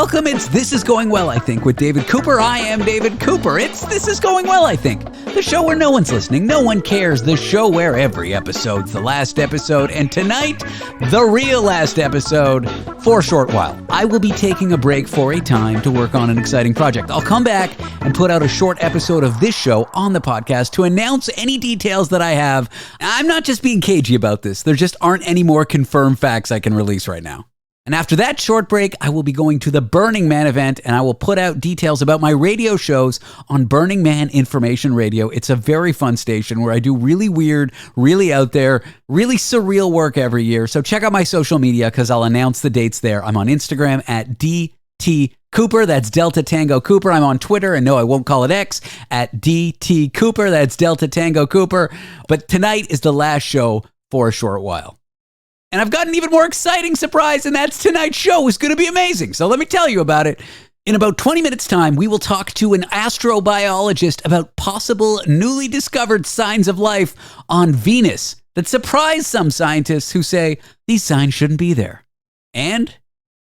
Welcome, it's This Is Going Well, I Think, with David Cooper. I am David Cooper. It's This Is Going Well, I Think. The show where no one's listening, no one cares. The show where every episode's the last episode. And tonight, the real last episode for a short while. I will be taking a break for a time to work on an exciting project. I'll come back and put out a short episode of this show on the podcast to announce any details that I have. I'm not just being cagey about this. There just aren't any more confirmed facts I can release right now. And after that short break, I will be going to the Burning Man event, and I will put out details about my radio shows on Burning Man Information Radio. It's a very fun station where I do really weird, really out there, really surreal work every year. So check out my social media because I'll announce the dates there. I'm on Instagram at DT Cooper. That's Delta Tango Cooper. I'm on Twitter, and no, I won't call it X, at DT Cooper. That's Delta Tango Cooper. But tonight is the last show for a short while. And I've got an even more exciting surprise, and that's tonight's show is going to be amazing. So let me tell you about it. In about 20 minutes' time, we will talk to an astrobiologist about possible newly discovered signs of life on Venus that surprise some scientists who say these signs shouldn't be there. And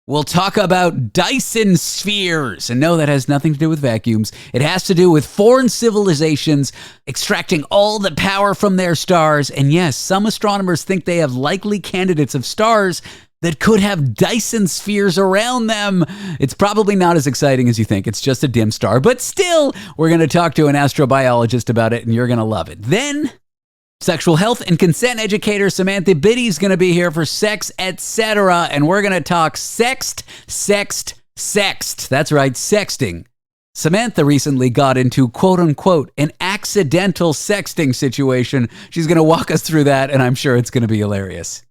we'll talk about Dyson spheres. And no, that has nothing to do with vacuums. It has to do with foreign civilizations extracting all the power from their stars. And yes, some astronomers think they have likely candidates of stars that could have Dyson spheres around them. It's probably not as exciting as you think. It's just a dim star. But still, we're going to talk to an astrobiologist about it, and you're going to love it. Then sexual health and consent educator Samantha Bitty is going to be here for Sex, Etc. And we're going to talk sext. That's right, sexting. Samantha recently got into, quote unquote, an accidental sexting situation. She's going to walk us through that, and I'm sure it's going to be hilarious.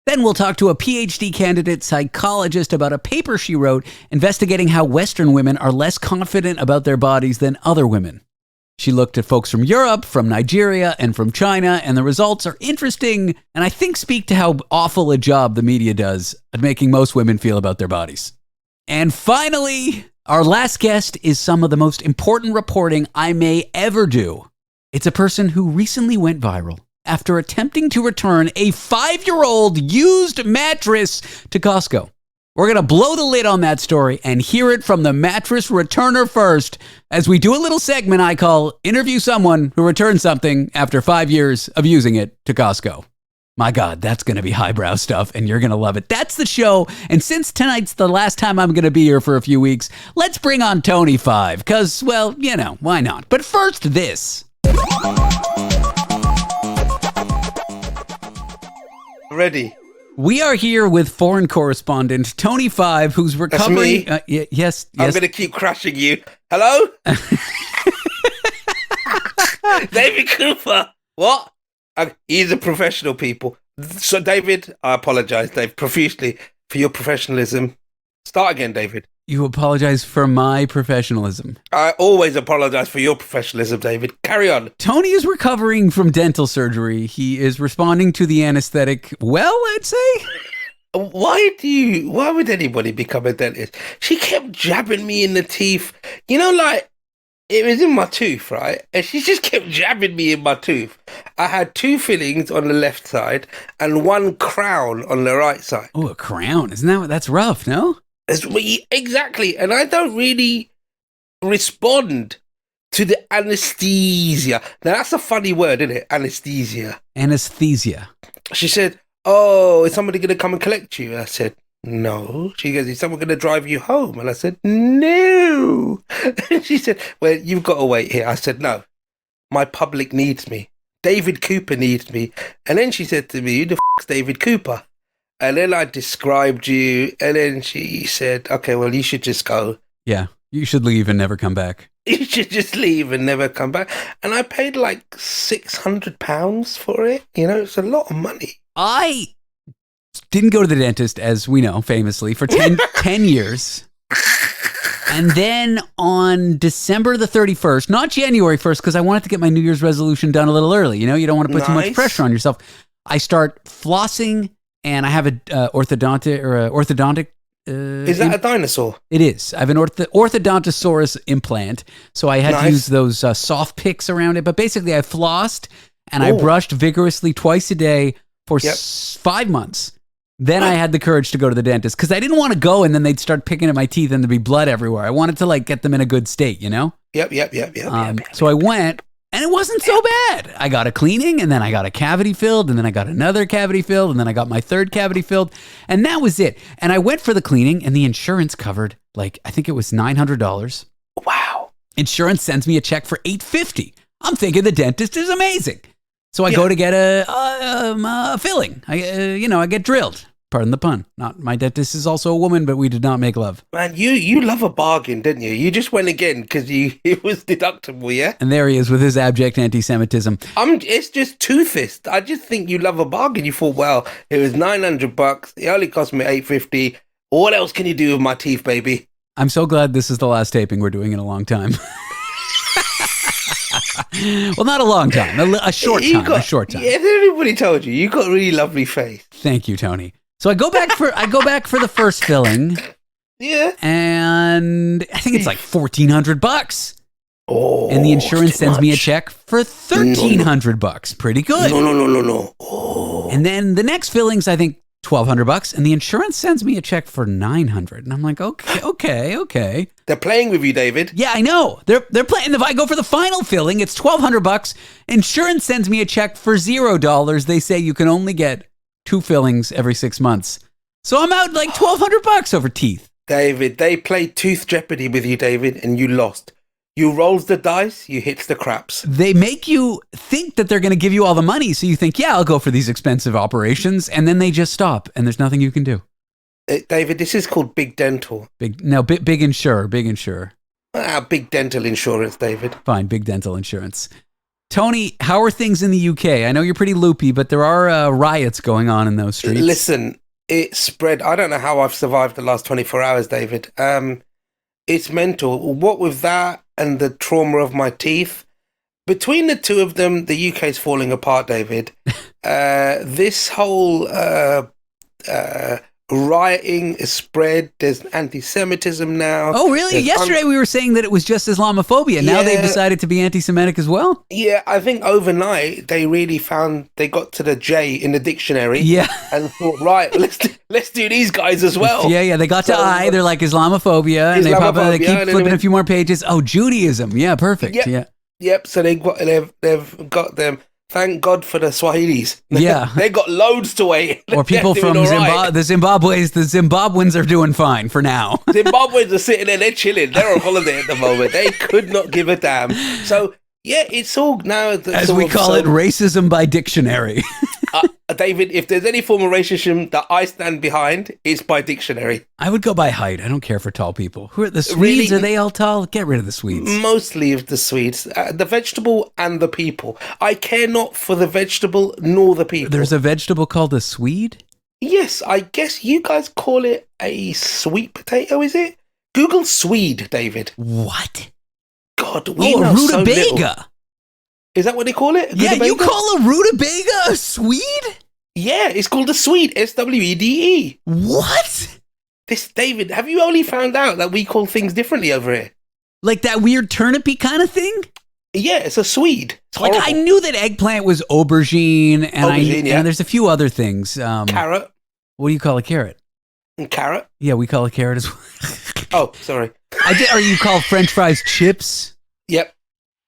Then we'll talk to a PhD candidate psychologist about a paper she wrote investigating how Western women are less confident about their bodies than other women. She looked at folks from Europe, from Nigeria, and from China, and the results are interesting and I think speak to how awful a job the media does at making most women feel about their bodies. And finally, our last guest is some of the most important reporting I may ever do. It's a person who recently went viral after attempting to return a 5-year-old used mattress to Costco. We're going to blow the lid on that story and hear it from the mattress returner first as we do a little segment I call Interview Someone Who Returned Something After 5 Years of Using It to Costco. My God, that's going to be highbrow stuff, and you're going to love it. That's the show, and since tonight's the last time I'm going to be here for a few weeks, let's bring on Tony 5, because, well, you know, why not? But first, this. Ready. We are here with foreign correspondent Tony 5, who's recovering. That's me. Yes. I'm going to keep crashing you. Hello? David Cooper. What? He's a professional, people. So, David, I apologize, Dave, profusely for your professionalism. Start again, David. You apologize for my professionalism. I always apologize for your professionalism, David. Carry on. Tony is recovering from dental surgery. He is responding to the anesthetic well, I'd say. Why would anybody become a dentist? She kept jabbing me in the teeth. You know, like, it was in my tooth, right? And she just kept jabbing me in my tooth. I had 2 fillings on the left side and 1 crown on the right side. Oh, a crown. That's rough, no? Exactly. And I don't really respond to the anesthesia. Now, that's a funny word, isn't it? Anesthesia. Anesthesia. She said, oh, is somebody going to come and collect you? I said, no. She goes, is someone going to drive you home? And I said, no. And she said, well, you've got to wait here. I said, no. My public needs me. David Cooper needs me. And then she said to me, who the f***'s David Cooper? And then I described you, and then she said, okay, well, you should just go. Yeah, you should leave and never come back. You should just leave and never come back. And I paid like £600 for it. You know, it's a lot of money. I didn't go to the dentist, as we know, famously, for 10 years. And then on December the 31st, not January 1st, because I wanted to get my New Year's resolution done a little early. You know, you don't want to put too much pressure on yourself. I start flossing. And I have an orthodontic. Is that a dinosaur? It is. I have an orthodontosaurus implant. So I had to use those soft picks around it. But basically, I flossed and I brushed vigorously twice a day for 5 months. Then I had the courage to go to the dentist because I didn't want to go and then they'd start picking at my teeth and there'd be blood everywhere. I wanted to like get them in a good state, you know? Yep. So I went and it wasn't so bad. I got a cleaning and then I got a cavity filled and then I got another cavity filled and then I got my third cavity filled and that was it. And I went for the cleaning and the insurance covered like, I think it was $900. Wow. Insurance sends me a check for $850. I'm thinking the dentist is amazing. So I go to get a filling. I get drilled. Pardon the pun. Not my dentist is also a woman, but we did not make love. Man, you love a bargain, didn't you? You just went again because it was deductible, yeah? And there he is with his abject anti-Semitism. It's just two-fist. I just think you love a bargain. You thought, well, it was $900. It only cost me $850. What else can you do with my teeth, baby? I'm so glad this is the last taping we're doing in a long time. Well, not a long time, a short time. Yeah, everybody told you got a really lovely face. Thank you, Tony. So I go back for the first filling. Yeah. And I think it's like $1,400. Oh. And the insurance sends me a check for $1,300. Pretty good. No. Oh. And then the next fillings, I think $1,200, and the insurance sends me a check for $900. And I'm like, okay. They're playing with you, David. Yeah, I know. They're playing. If I go for the final filling, it's $1,200. Insurance sends me a check for $0. They say you can only get 2 fillings every 6 months. So I'm out like $1,200 over teeth. David, they played Tooth Jeopardy with you, David, and you lost. You rolls the dice, you hits the craps. They make you think that they're going to give you all the money. So you think, yeah, I'll go for these expensive operations. And then they just stop and there's nothing you can do. David, this is called Big Dental. Big insurer. Big dental insurance, David. Fine, big dental insurance. Tony, how are things in the UK? I know you're pretty loopy, but there are riots going on in those streets. Listen, it spread. I don't know how I've survived the last 24 hours, David. It's mental. What with that and the trauma of my teeth, between the two of them, the UK is falling apart, David. This whole rioting is spread. There's anti-Semitism now. Oh, really? Yesterday we were saying that it was just Islamophobia. Now they've decided to be anti-Semitic as well? Yeah, I think overnight they really they got to the J in the dictionary. Yeah. And thought, right, let's do these guys as well. Yeah. They got to I. They're like Islamophobia. And they keep flipping a few more pages. Oh, Judaism. Yeah, perfect. Yep. Yeah. Yep. So they've got them. Thank God for the Swahilis. Yeah. They got loads to wait. Or people from the Zimbabweans are doing fine for now. Zimbabweans are sitting there, they're chilling. They're on holiday at the moment. They could not give a damn. So, yeah, it's all now. As we call it, racism by dictionary. David, if there's any form of racism that I stand behind, it's by dictionary. I would go by height. I don't care for tall people. Who are the Swedes? Really? Are they all tall? Get rid of the Swedes. Mostly of the Swedes. The vegetable and the people. I care not for the vegetable nor the people. There's a vegetable called a Swede? Yes, I guess you guys call it a sweet potato, is it? Google Swede, David. What? God, we know so little. Rutabaga. Is that what they call it? Yeah, you call a rutabaga a Swede? Yeah, it's called a Swede. SWEDE. What? David, have you only found out that we call things differently over here? Like that weird turnipy kind of thing? Yeah, it's a Swede. It's like horrible. I knew that eggplant was aubergine, and and there's a few other things. Carrot. What do you call a carrot? Carrot. Yeah, we call a carrot as well. Oh, sorry. Or you call French fries chips? Yep.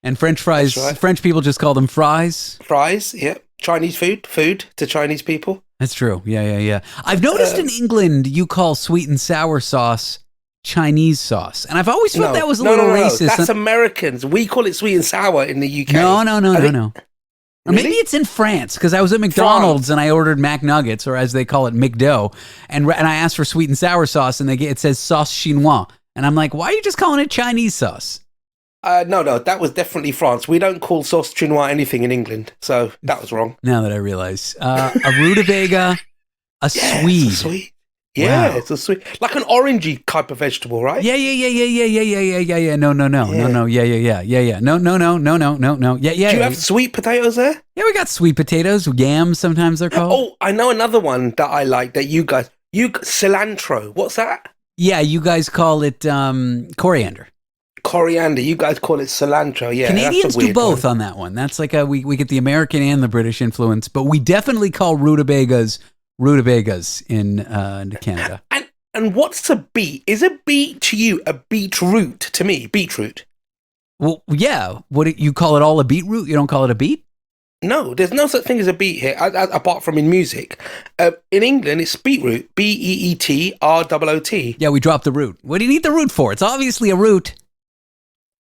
And French fries, right. French people just call them fries. Fries, yep. Chinese food to Chinese people. That's true. Yeah. I've noticed in England you call sweet and sour sauce Chinese sauce. And I've always thought that was a little racist. That's Americans. We call it sweet and sour in the UK. No. Really? Or maybe it's in France, because I was at McDonald's and I ordered McNuggets, or as they call it, McDo, and I asked for sweet and sour sauce, and it says sauce chinois. And I'm like, why are you just calling it Chinese sauce? No, that was definitely France. We don't call sauce chinois anything in England, so that was wrong. Now that I realize. A rutabaga, a Swede. It's a sweet. Yeah, wow. It's a sweet. Like an orangey type of vegetable, right? Yeah. No. Yeah. No. Yeah. Do you have sweet potatoes there? Yeah, we got sweet potatoes, yams sometimes they're called. Oh, I know another one that I like that you cilantro. What's that? Yeah, you guys call it coriander. Coriander, you guys call it cilantro. Yeah, Canadians do both on that one. That's like we get the American and the British influence, but we definitely call rutabagas rutabagas in Canada. And what's a beet? Is a beet to you a beetroot to me? Beetroot. Well, yeah. What you call it all a beetroot? You don't call it a beet? No, there's no such thing as a beet here, apart from in music. In England, it's beetroot. BEETROOT. Yeah, we dropped the root. What do you need the root for? It's obviously a root.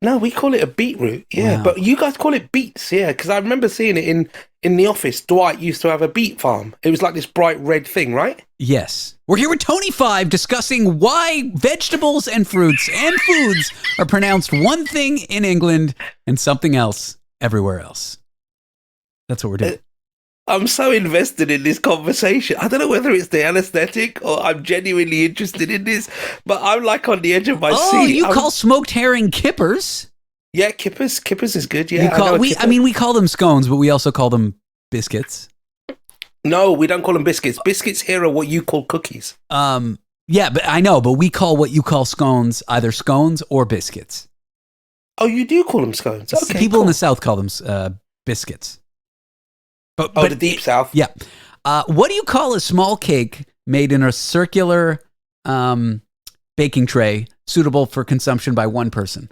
No, we call it a beetroot. Yeah, Wow. but you guys call it beets. Yeah, because I remember seeing it in the office. Dwight used to have a beet farm. It was like this bright red thing, right? Yes. We're here with Tony 5 discussing why vegetables and fruits and foods are pronounced one thing in England and something else everywhere else. That's what we're doing. I'm so invested in this conversation. I don't know whether it's the anesthetic or I'm genuinely interested in this, but I'm like on the edge of my seat. Oh, you call smoked herring kippers? Yeah, kippers. Kippers is good. Yeah, we call them scones, but we also call them biscuits. No, we don't call them biscuits. Biscuits here are what you call cookies. Yeah, but I know, but we call what you call scones either scones or biscuits. Oh, you do call them scones? Okay, people cool. in the South call them biscuits. But the deep South. Yeah. What do you call a small cake made in a circular baking tray suitable for consumption by one person?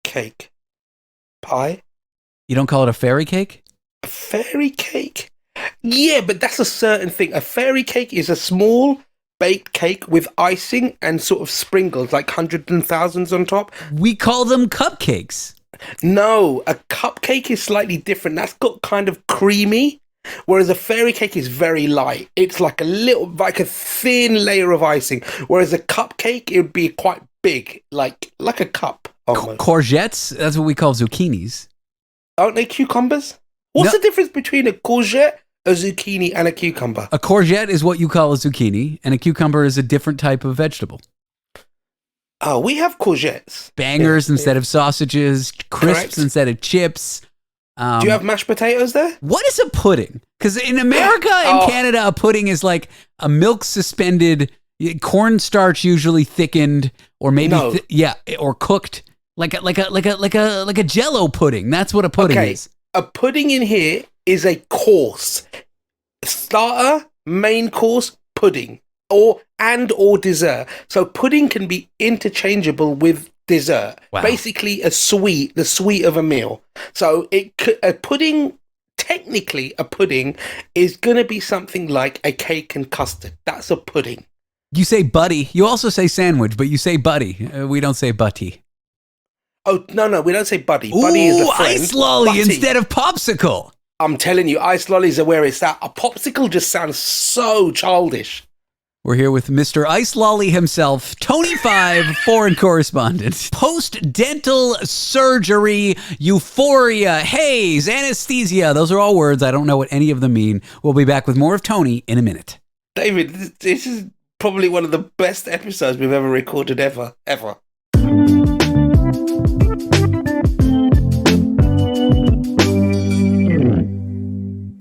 Cake. Pie? You don't call it a fairy cake? A fairy cake? Yeah, but that's a certain thing. A fairy cake is a small baked cake with icing and sort of sprinkles, like hundreds and thousands on top. We call them cupcakes. No, a cupcake is slightly different. That's got kind of creamy, whereas a fairy cake is very light. It's like a thin layer of icing, whereas a cupcake, it would be quite big, like a cup. Courgettes, that's what we call zucchinis. Aren't they cucumbers? What's the difference between a courgette, a zucchini, and a cucumber? A courgette is what you call a zucchini, and a cucumber is a different type of vegetable. Oh, we have courgettes. Bangers instead of sausages, crisps Correct. instead of chips. Do you have mashed potatoes there? What is a pudding? Because in America and Canada, a pudding is like a milk suspended, cornstarch usually thickened, or maybe or cooked like a Jello pudding. That's what a pudding is. A pudding in here is a course, starter, main course, pudding. Or dessert. So pudding can be interchangeable with dessert. Wow. Basically the sweet of a meal. So technically a pudding is going to be something like a cake and custard. That's a pudding. You say buddy. You also say sandwich, but you say buddy. We don't say butty. Oh, no, we don't say buddy. Buddy is a friend. Ice lolly Butty. instead of popsicle. I'm telling you, ice lollies are where it's at. A popsicle just sounds so childish. We're here with Mr. Ice Lolly himself, Tony 5, foreign correspondent. Post-dental surgery, euphoria, haze, anesthesia. Those are all words. I don't know what any of them mean. We'll be back with more of Tony in a minute. David, this is probably one of the best episodes we've ever recorded ever.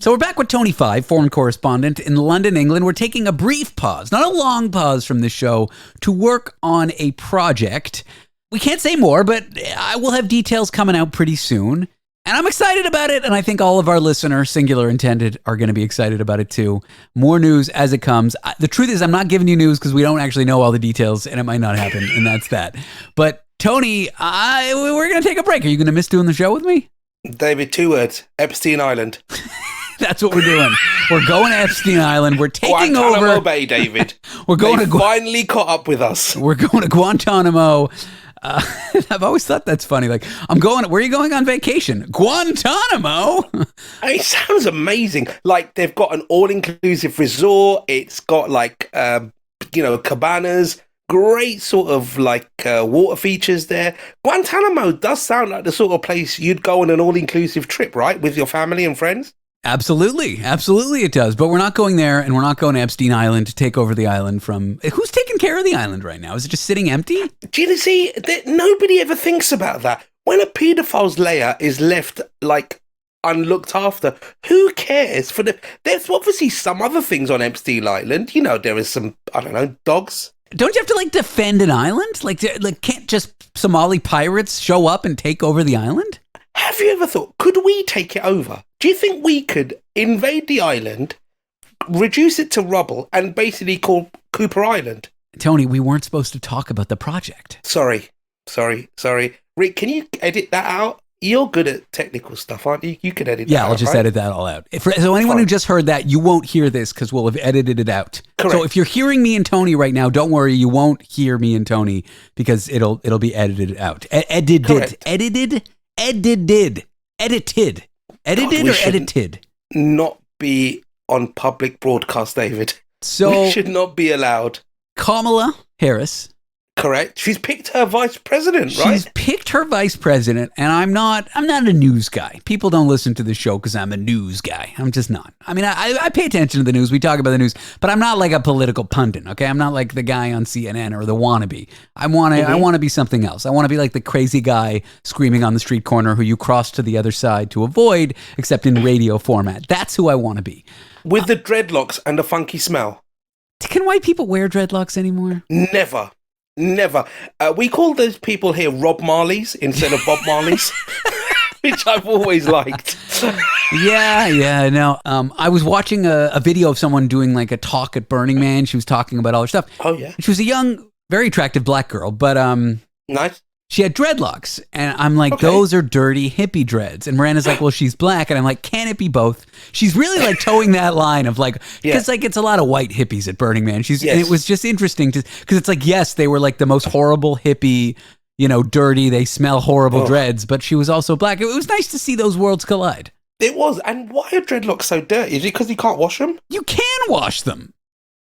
So we're back with Tony 5, foreign correspondent in London, England. We're taking a brief pause, not a long pause from this show, to work on a project. We can't say more, but I will have details coming out pretty soon. And I'm excited about it, and I think all of our listeners, singular intended, are going to be excited about it too. More news as it comes. The truth is, I'm not giving you news because we don't actually know all the details, and it might not happen, and that's that. But Tony, we're going to take a break. Are you going to miss doing the show with me? David, 2 words. Epstein Island. That's what we're doing. We're going to Epstein Island. We're taking Guantanamo over. Bay, David. We're going they to finally caught up with us. We're going to Guantanamo. I've always thought that's funny. Like, where are you going on vacation? Guantanamo? It sounds amazing. Like, they've got an all-inclusive resort. It's got, like, cabanas. Great sort of, water features there. Guantanamo does sound like the sort of place you'd go on an all-inclusive trip, right? With your family and friends? Absolutely it does. But we're not going there, and we're not going to Epstein Island to take over the island from... Who's taking care of the island right now? Is it just sitting empty? Do you see, nobody ever thinks about that. When a paedophile's lair is left, unlooked after, who cares? There's obviously some other things on Epstein Island. You know, there is some, dogs. Don't you have to, defend an island? Can't just Somali pirates show up and take over the island? Have you ever thought, could we take it over? Do you think we could invade the island, reduce it to rubble, and basically call Cooper Island. Tony, we weren't supposed to talk about the project. Sorry. Rick, can you edit that out? You're good at technical stuff, aren't you? You can edit that out, I'll just right? edit that all out. So anyone who just heard that, you won't hear this because we'll have edited it out. Correct. So if you're hearing me and Tony right now, don't worry, you won't hear me and Tony because it'll be edited out. Edited God, or edited? Not be on public broadcast, David. So we should not be allowed. Kamala Harris. Correct. She's picked her vice president, right? She's picked her vice president, and I'm not a news guy. People don't listen to the show because I'm a news guy. I'm just not. I mean, I pay attention to the news. We talk about the news, but I'm not like a political pundit, okay? I'm not like the guy on CNN or the wannabe. I want to be something else. I want to be like the crazy guy screaming on the street corner who you cross to the other side to avoid, except in radio format. That's who I want to be. With the dreadlocks and the funky smell. Can white people wear dreadlocks anymore? Never. We call those people here Rob Marleys instead of Bob Marleys, which I've always liked. No. I was watching a video of someone doing like a talk at Burning Man. She was talking about all her stuff. Oh, yeah. She was a young, very attractive black girl, but nice. She had dreadlocks, and I'm like, those are dirty hippie dreads. And Miranda's like, well, she's black, and I'm like, can it be both? She's really like towing that line of like, because like it's a lot of white hippies at Burning Man. And it was just interesting because it's like, yes, they were like the most horrible hippie, dirty, they smell horrible dreads, but she was also black. It was nice to see those worlds collide. It was. And why are dreadlocks so dirty? Is it because you can't wash them? You can wash them.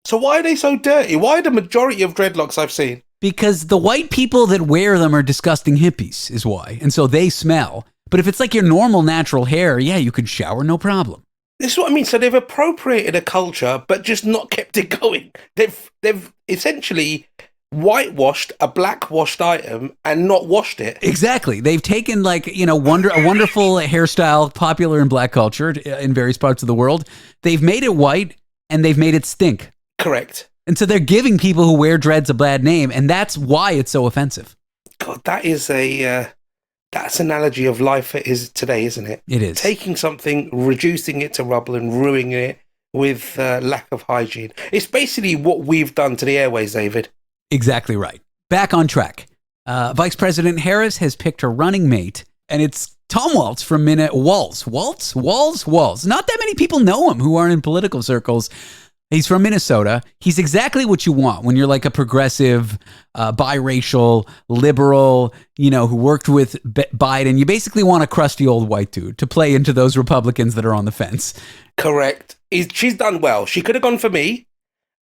So why are they so dirty? Why are the majority of dreadlocks I've seen? Because the white people that wear them are disgusting hippies, is why. And so they smell. But if it's like your normal natural hair, you could shower, no problem. This is what I mean. So they've appropriated a culture, but just not kept it going. They've essentially whitewashed a black washed item and not washed it. Exactly. They've taken like, a wonderful hairstyle popular in black culture in various parts of the world. They've made it white and they've made it stink. Correct. And so they're giving people who wear dreads a bad name, and that's why it's so offensive. God, that is that's analogy of life is today, isn't it? It is. Taking something, reducing it to rubble and ruining it with lack of hygiene. It's basically what we've done to the airways, David. Exactly right. Back on track. Vice President Harris has picked her running mate, and it's Tom Waltz from Waltz. Not that many people know him who aren't in political circles. He's from Minnesota. He's exactly what you want when you're like a progressive, biracial, liberal, who worked with Biden. You basically want a crusty old white dude to play into those Republicans that are on the fence. Correct. She's done well. She could have gone for me.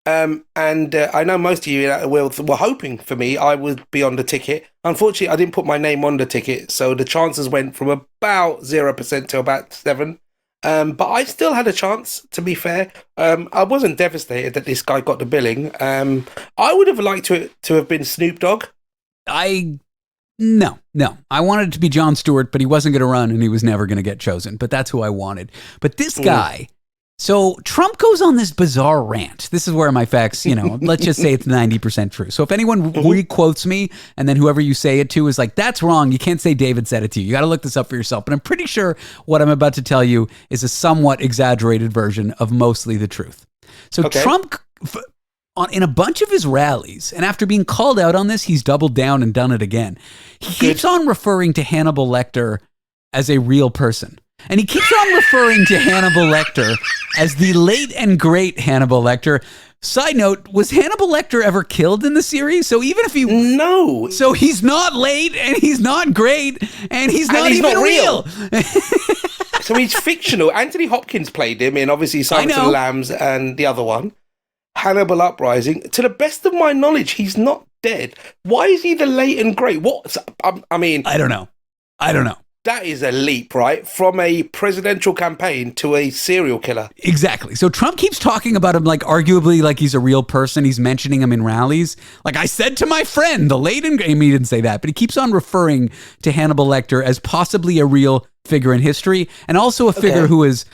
And I know most of you were hoping for me. I would be on the ticket. Unfortunately, I didn't put my name on the ticket. So the chances went from about 0% to about 7%. But I still had a chance, to be fair. I wasn't devastated that this guy got the billing. I would have liked to have been Snoop Dogg. No. I wanted it to be Jon Stewart, but he wasn't going to run and he was never going to get chosen. But that's who I wanted. But this guy... So Trump goes on this bizarre rant. This is where my facts, let's just say it's 90% true. So if anyone re-quotes me and then whoever you say it to is like, that's wrong, you can't say David said it to you. You got to look this up for yourself. But I'm pretty sure what I'm about to tell you is a somewhat exaggerated version of mostly the truth. So Trump, in a bunch of his rallies, and after being called out on this, he's doubled down and done it again. He keeps on referring to Hannibal Lecter as a real person. And he keeps on referring to Hannibal Lecter as the late and great Hannibal Lecter. Side note, was Hannibal Lecter ever killed in the series? So even if he... No. So he's not late, and he's not great, and he's not even real. So he's fictional. Anthony Hopkins played him in, obviously, Silence of the Lambs and the other one, Hannibal Uprising. To the best of my knowledge, he's not dead. Why is he the late and great? What? I mean... I don't know. That is a leap, right? From a presidential campaign to a serial killer. Exactly. So Trump keeps talking about him like arguably like he's a real person. He's mentioning him in rallies. Like I said to my friend, the late and... I mean, he didn't say that, but he keeps on referring to Hannibal Lecter as possibly a real figure in history and also a figure who has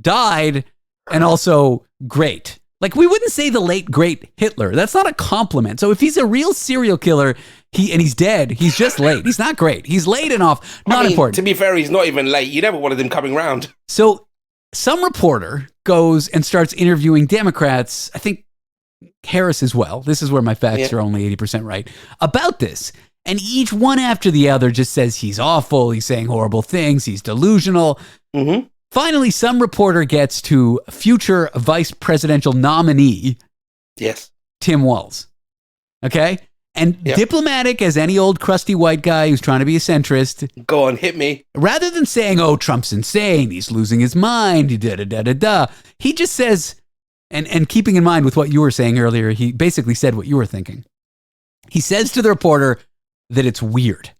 died and also great. Like we wouldn't say the late, great Hitler. That's not a compliment. So if he's a real serial killer... he's dead. He's just late. He's not great. He's late and off. Not important. To be fair, he's not even late. You never wanted him coming round. So some reporter goes and starts interviewing Democrats, I think Harris as well. This is where my facts are only 80% right about this. And each one after the other just says he's awful, he's saying horrible things, he's delusional. Mm-hmm. Finally, some reporter gets to future vice presidential nominee, Tim Walz. Okay? And diplomatic as any old crusty white guy who's trying to be a centrist. Go on, hit me. Rather than saying, oh, Trump's insane, he's losing his mind, he just says, and keeping in mind with what you were saying earlier, he basically said what you were thinking. He says to the reporter that it's weird.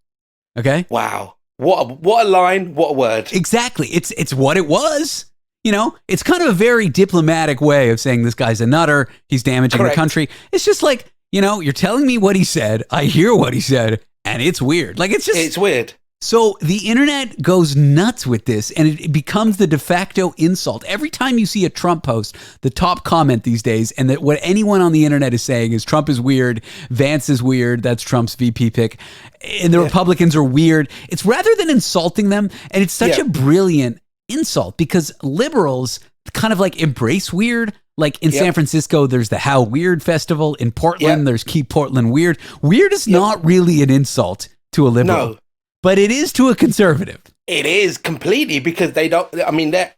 Okay? Wow. What a line, what a word. Exactly. It's what it was. You know, it's kind of a very diplomatic way of saying this guy's a nutter, he's damaging the country. It's just like, you know, you're telling me what he said, I hear what he said, and it's weird. Like, it's weird. So the internet goes nuts with this, and it becomes the de facto insult. Every time you see a Trump post, the top comment these days, and that what anyone on the internet is saying is Trump is weird, Vance is weird, that's Trump's VP pick, and the Republicans are weird. It's rather than insulting them, and it's such a brilliant insult because liberals kind of like embrace weird. Like in San Francisco, there's the How Weird Festival. In Portland, there's Keep Portland Weird. Weird is not really an insult to a liberal, but it is to a conservative. It is completely because they're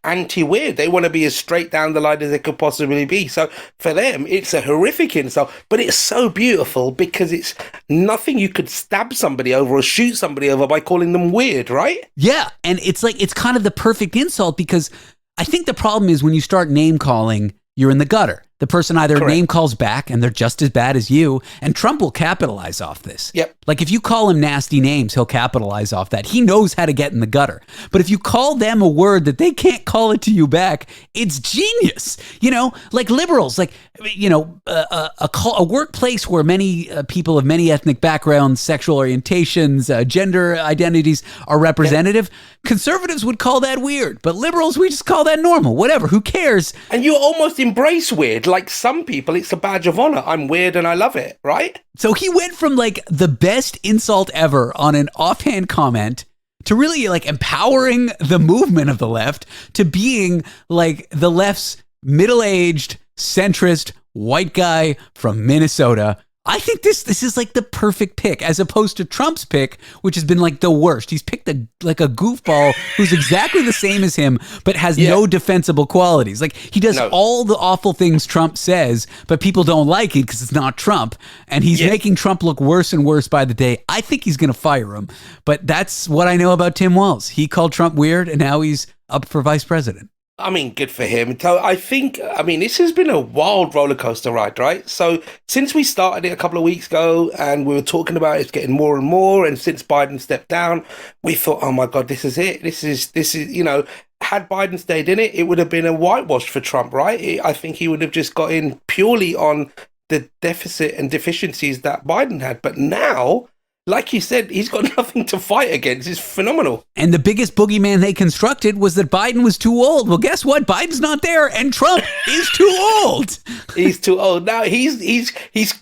anti-weird. They want to be as straight down the line as they could possibly be. So for them, it's a horrific insult, but it's so beautiful because it's nothing you could stab somebody over or shoot somebody over by calling them weird, right? Yeah. And it's like, it's kind of the perfect insult because I think the problem is when you start name calling, you're in the gutter. The person either name calls back and they're just as bad as you, and Trump will capitalize off this. Yep. Like if you call him nasty names, he'll capitalize off that. He knows how to get in the gutter. But if you call them a word that they can't call it to you back, it's genius. You know, like liberals, like, you know, a workplace where many people of many ethnic backgrounds, sexual orientations, gender identities are representative. Conservatives would call that weird, but liberals, we just call that normal. Whatever, who cares? And you almost embrace weird. Like some people, it's a badge of honor. I'm weird and I love it, right? So he went from like the best insult ever on an offhand comment to really like empowering the movement of the left to being like the left's middle-aged, centrist, white guy from Minnesota. I think this is like the perfect pick as opposed to Trump's pick, which has been like the worst. He's picked a goofball who's exactly the same as him, but has no defensible qualities. Like he does all the awful things Trump says, but people don't like it because it's not Trump. And he's making Trump look worse and worse by the day. I think he's going to fire him. But that's what I know about Tim Walz. He called Trump weird and now he's up for vice president. I mean, good for him. So I think, this has been a wild roller coaster ride, right? So since we started it a couple of weeks ago and we were talking about it's getting more and more, and since Biden stepped down, we thought, oh my God, this is it. This is, you know, had Biden stayed in it, it would have been a whitewash for Trump, right? I think he would have just got in purely on the deficit and deficiencies that Biden had. But now, like you said, he's got nothing to fight against. It's phenomenal. And the biggest boogeyman they constructed was that Biden was too old. Well, guess what? Biden's not there, and Trump is too old. He's too old. Now he's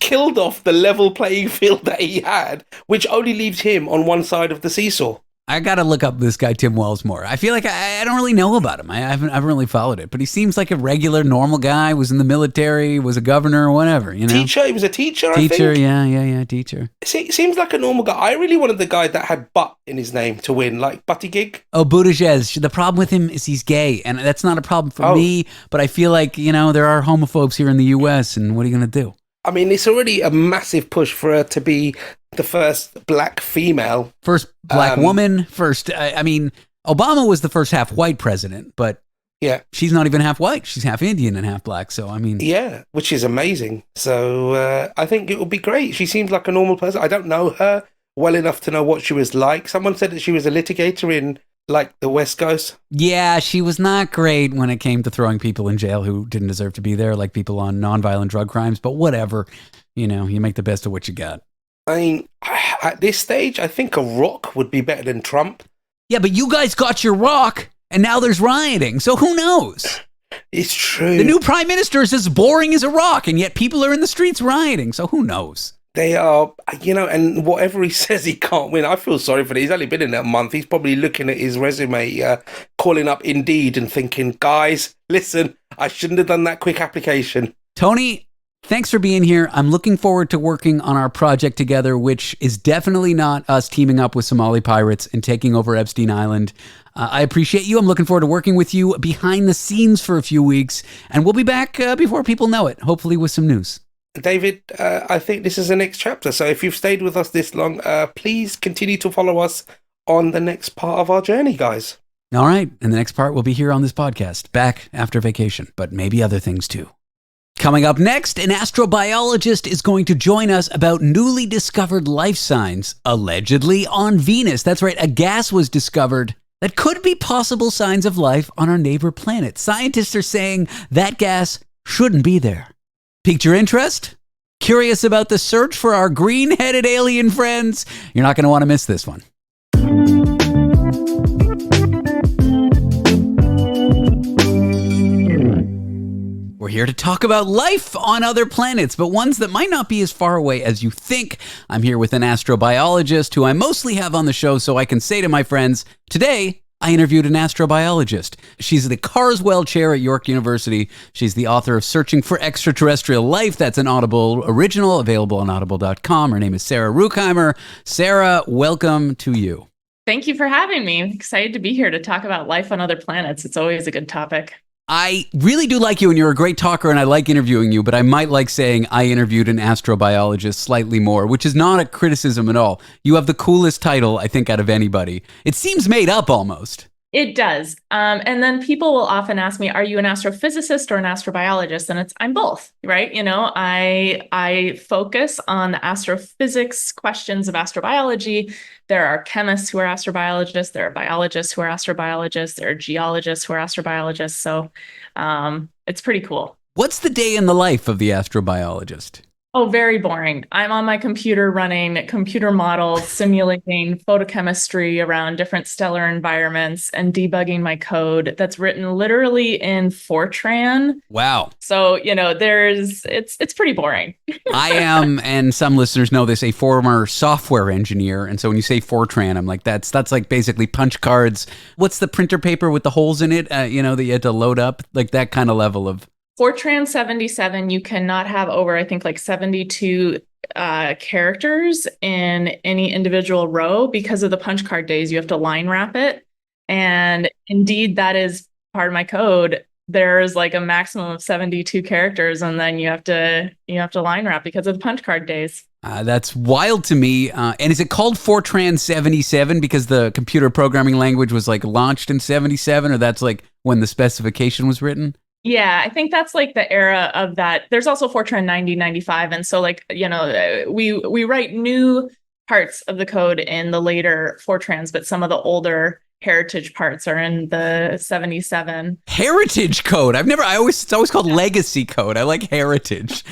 killed off the level playing field that he had, which only leaves him on one side of the seesaw. I got to look up this guy, Tim Walz, more. I feel like I don't really know about him. I haven't really followed it, but he seems like a regular, normal guy, was in the military, was a governor or whatever, you know? Teacher? He was a teacher, I think. Teacher, yeah, teacher. Seems like a normal guy. I really wanted the guy that had butt in his name to win, like Buttigieg. Oh, Buttigieg. The problem with him is he's gay, and that's not a problem for me, but I feel like, you know, there are homophobes here in the U.S., and what are you going to do? I mean, it's already a massive push for her to be the first black female. First black woman, first, Obama was the first half white president, but she's not even half white. She's half Indian and half black, so I mean. Yeah, which is amazing. So I think it would be great. She seems like a normal person. I don't know her well enough to know what she was like. Someone said that she was a litigator in like the West Coast. Yeah, she was not great when it came to throwing people in jail who didn't deserve to be there, like people on nonviolent drug crimes, but whatever, you know, you make the best of what you got. I mean, at this stage, I think a rock would be better than Trump. Yeah, but you guys got your rock, and now there's rioting, so who knows? It's true. The new prime minister is as boring as a rock, and yet people are in the streets rioting, so who knows? They are, you know, and whatever he says he can't win, I feel sorry for him. He's only been in there a month. He's probably looking at his resume, calling up Indeed and thinking, guys, listen, I shouldn't have done that quick application. Tony, thanks for being here. I'm looking forward to working on our project together, which is definitely not us teaming up with Somali pirates and taking over Epstein Island. I appreciate you. I'm looking forward to working with you behind the scenes for a few weeks, and we'll be back before people know it, hopefully with some news. David, I think this is the next chapter. So if you've stayed with us this long, please continue to follow us on the next part of our journey, guys. All right. And the next part will be here on this podcast, back after vacation, but maybe other things too. Coming up next, an astrobiologist is going to join us about newly discovered life signs, allegedly on Venus. That's right. A gas was discovered that could be possible signs of life on our neighbor planet. Scientists are saying that gas shouldn't be there. Piqued your interest? Curious about the search for our green-headed alien friends? You're not going to want to miss this one. We're here to talk about life on other planets, but ones that might not be as far away as you think. I'm here with an astrobiologist who I mostly have on the show so I can say to my friends, today, I interviewed an astrobiologist. She's the Carswell Chair at York University. She's the author of Searching for Extraterrestrial Life. That's an Audible original, available on audible.com. Her name is Sarah Rugheimer. Sarah, welcome to you. Thank you for having me. I'm excited to be here to talk about life on other planets. It's always a good topic. I really do like you, and you're a great talker, and I like interviewing you, but I might like saying I interviewed an astrobiologist slightly more, which is not a criticism at all. You have the coolest title, I think, out of anybody. It seems made up almost. It does. And then people will often ask me, are you an astrophysicist or an astrobiologist? And I'm both, right? I focus on the astrophysics questions of astrobiology. There are chemists who are astrobiologists. There are biologists who are astrobiologists. There are geologists who are astrobiologists. So it's pretty cool. What's the day in the life of the astrobiologist? Oh, very boring. I'm on my computer running computer models, simulating photochemistry around different stellar environments and debugging my code that's written literally in Fortran. Wow. So, it's pretty boring. I am, and some listeners know this, a former software engineer. And so when you say Fortran, I'm like, that's like basically punch cards. What's the printer paper with the holes in it, that you had to load up? Like that kind of level of... Fortran 77, you cannot have over, I think, like 72 characters in any individual row because of the punch card days. You have to line wrap it. And indeed, that is part of my code. There's like a maximum of 72 characters, and then you have to line wrap because of the punch card days. That's wild to me. And is it called Fortran 77 because the computer programming language was like launched in 77, or that's like when the specification was written? Yeah, I think that's like the era of that. There's also Fortran 90, 95. And so we write new parts of the code in the later Fortrans, but some of the older heritage parts are in the 77. Heritage code. It's always called legacy code. I like heritage.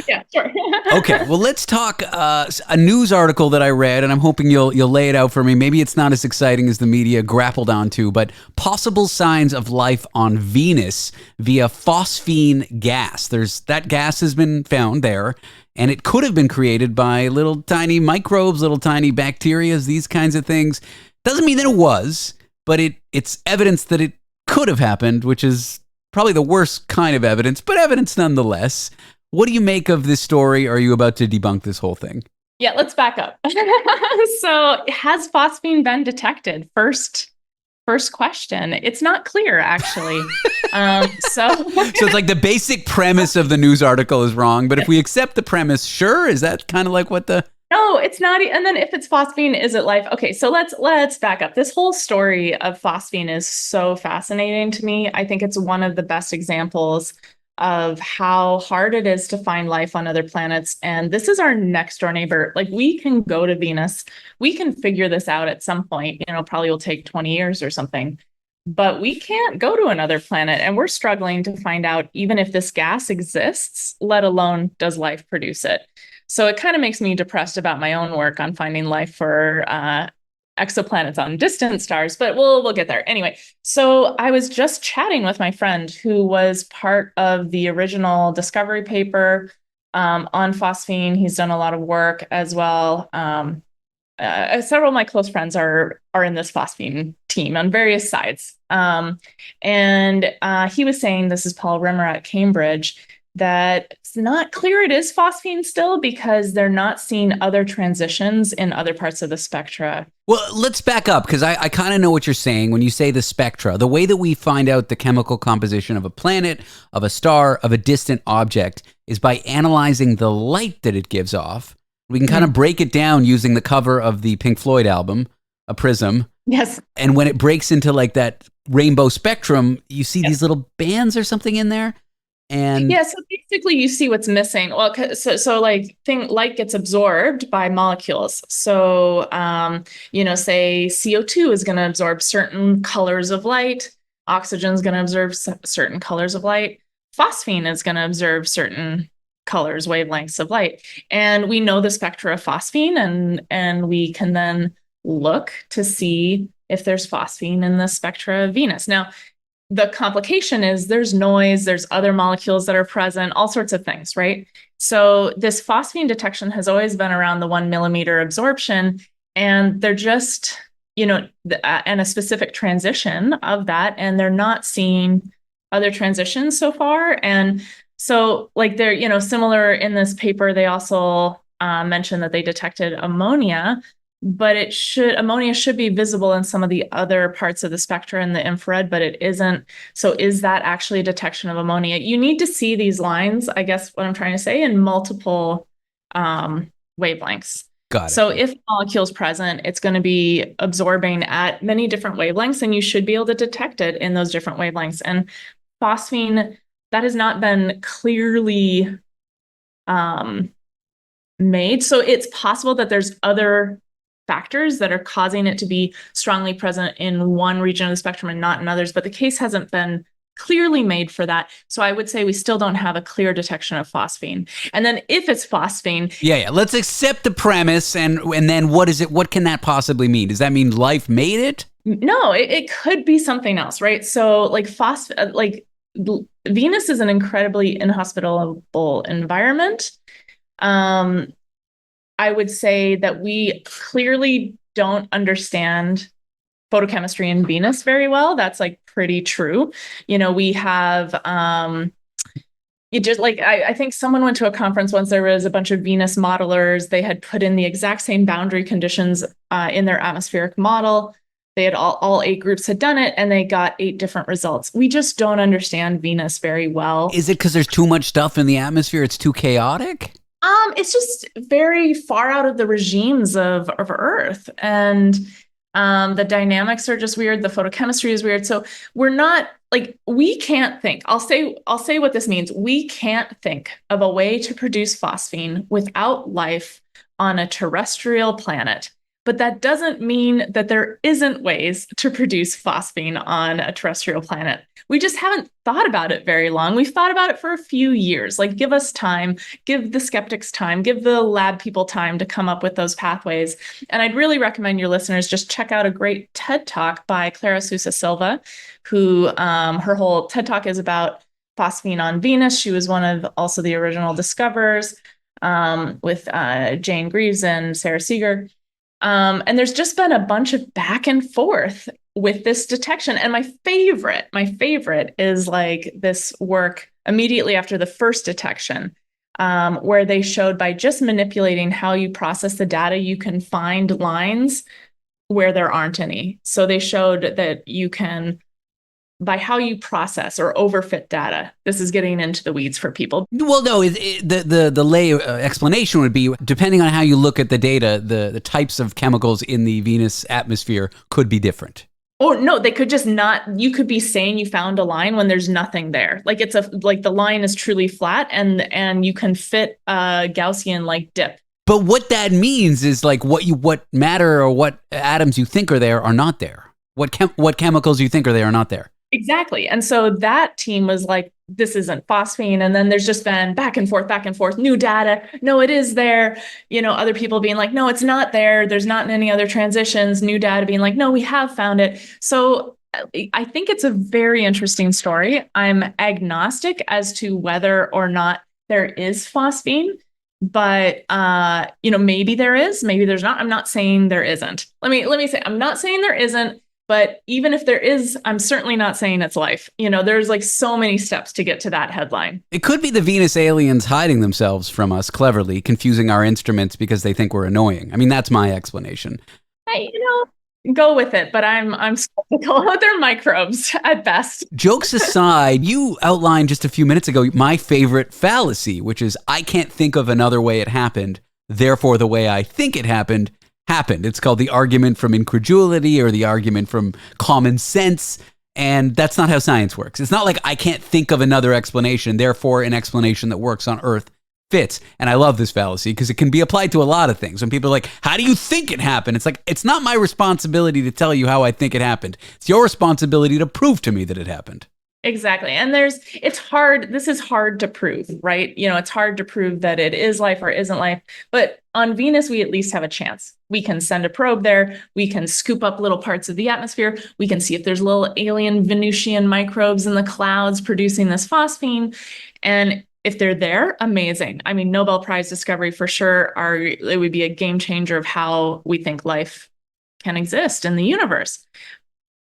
Yeah, sure. Okay, well, let's talk a news article that I read, and I'm hoping you'll lay it out for me. Maybe it's not as exciting as the media grappled onto, but possible signs of life on Venus via phosphine gas. That gas has been found there, and it could have been created by little tiny microbes, little tiny bacteria, these kinds of things. Doesn't mean that it was, but it's evidence that it could have happened, which is probably the worst kind of evidence, but evidence nonetheless. What do you make of this story? Are you about to debunk this whole thing? Yeah, let's back up. So has phosphine been detected? First question. It's not clear, actually. So it's like the basic premise of the news article is wrong, but if we accept the premise, sure, is that kind of like what the... No, it's not. And then if it's phosphine, is it life? Okay, so let's back up. This whole story of phosphine is so fascinating to me. I think it's one of the best examples of how hard it is to find life on other planets. And this is our next door neighbor. Like, we can go to Venus. We can figure this out at some point. Probably will take 20 years or something. But we can't go to another planet. And we're struggling to find out even if this gas exists, let alone does life produce it. So it kind of makes me depressed about my own work on finding life for exoplanets on distant stars, but we'll get there. Anyway, so I was just chatting with my friend who was part of the original discovery paper on phosphine. He's done a lot of work as well several of my close friends are in this phosphine team on various sides. And he was saying, this is Paul Rimmer at Cambridge, that it's not clear it is phosphine still because they're not seeing other transitions in other parts of the spectra. Well, let's back up because I kind of know what you're saying when you say the spectra. The way that we find out the chemical composition of a planet, of a star, of a distant object is by analyzing the light that it gives off. We can kind of break it down using the cover of the Pink Floyd album, A Prism. Yes. And when it breaks into like that rainbow spectrum, you see these little bands or something in there. And yeah, so basically you see what's missing. Well, so like light gets absorbed by molecules. So, say CO2 is going to absorb certain colors of light. Oxygen is going to absorb certain colors of light. Phosphine is going to absorb certain colors, wavelengths of light. And we know the spectra of phosphine, and we can then look to see if there's phosphine in the spectra of Venus. Now, the complication is there's noise, there's other molecules that are present, all sorts of things, right? So this phosphine detection has always been around the 1 millimeter absorption, and they're just, and a specific transition of that, and they're not seeing other transitions so far. And so like they're, similar in this paper, they also mentioned that they detected ammonia, but ammonia should be visible in some of the other parts of the spectra in the infrared, but it isn't. So is that actually a detection of ammonia? You need to see these lines, I guess what I'm trying to say, in multiple wavelengths. Got it. So if a molecule's present, it's going to be absorbing at many different wavelengths, and you should be able to detect it in those different wavelengths. And phosphine, that has not been clearly made. So it's possible that there's other factors that are causing it to be strongly present in one region of the spectrum and not in others, but the case hasn't been clearly made for that. So I would say we still don't have a clear detection of phosphine. And then if it's phosphine... Yeah. Let's accept the premise, and then what is it? What can that possibly mean? Does that mean life made it? No, it could be something else, right? So like Venus is an incredibly inhospitable environment. I would say that we clearly don't understand photochemistry in Venus very well. That's like pretty true. We have, I think someone went to a conference once, there was a bunch of Venus modelers. They had put in the exact same boundary conditions in their atmospheric model. They had all 8 groups had done it, and they got 8 different results. We just don't understand Venus very well. Is it because there's too much stuff in the atmosphere? It's too chaotic? It's just very far out of the regimes of Earth, and the dynamics are just weird. The photochemistry is weird. So we're not we can't think. I'll say what this means. We can't think of a way to produce phosphine without life on a terrestrial planet. But that doesn't mean that there isn't ways to produce phosphine on a terrestrial planet. We just haven't thought about it very long. We've thought about it for a few years. Give us time, give the skeptics time, give the lab people time to come up with those pathways. And I'd really recommend your listeners just check out a great TED Talk by Clara Sousa Silva, who her whole TED Talk is about phosphine on Venus. She was one of also the original discoverers with Jane Greaves and Sarah Seeger. And there's just been a bunch of back and forth with this detection. And my favorite is this work immediately after the first detection, where they showed by just manipulating how you process the data, you can find lines where there aren't any. So they showed that you can, by how you process or overfit data. This is getting into the weeds for people. Well, no, the lay explanation would be, depending on how you look at the data, the types of chemicals in the Venus atmosphere could be different. Or no, they could just not, you could be saying you found a line when there's nothing there. The line is truly flat, and you can fit a Gaussian dip. But what that means is what matter or what atoms you think are there are not there. What chemicals you think are there are not there. Exactly. And so that team was like, this isn't phosphine. And then there's just been back and forth, new data. No, it is there. Other people being like, no, it's not there. There's not any other transitions. New data being like, no, we have found it. So I think it's a very interesting story. I'm agnostic as to whether or not there is phosphine. But maybe there is, maybe there's not. I'm not saying there isn't. Let me say, I'm not saying there isn't, but even if there is, I'm certainly not saying it's life. There's like so many steps to get to that headline. It could be the Venus aliens hiding themselves from us cleverly, confusing our instruments because they think we're annoying. I mean, that's my explanation. Hey, go with it, but I'm skeptical. They're microbes at best. Jokes aside, you outlined just a few minutes ago my favorite fallacy, which is I can't think of another way it happened, therefore the way I think it happened. It's called the argument from incredulity or the argument from common sense, and that's not how science works. It's not like I can't think of another explanation, therefore an explanation that works on Earth fits. And I love this fallacy because it can be applied to a lot of things. When people are like, how do you think it happened? It's like, it's not my responsibility to tell you how I think it happened. It's your responsibility to prove to me that it happened. Exactly. And it's hard. This is hard to prove, right? It's hard to prove that it is life or isn't life. But on Venus, we at least have a chance. We can send a probe there. We can scoop up little parts of the atmosphere. We can see if there's little alien Venusian microbes in the clouds producing this phosphine. And if they're there, amazing. I mean, Nobel Prize discovery for sure. It would be a game changer of how we think life can exist in the universe.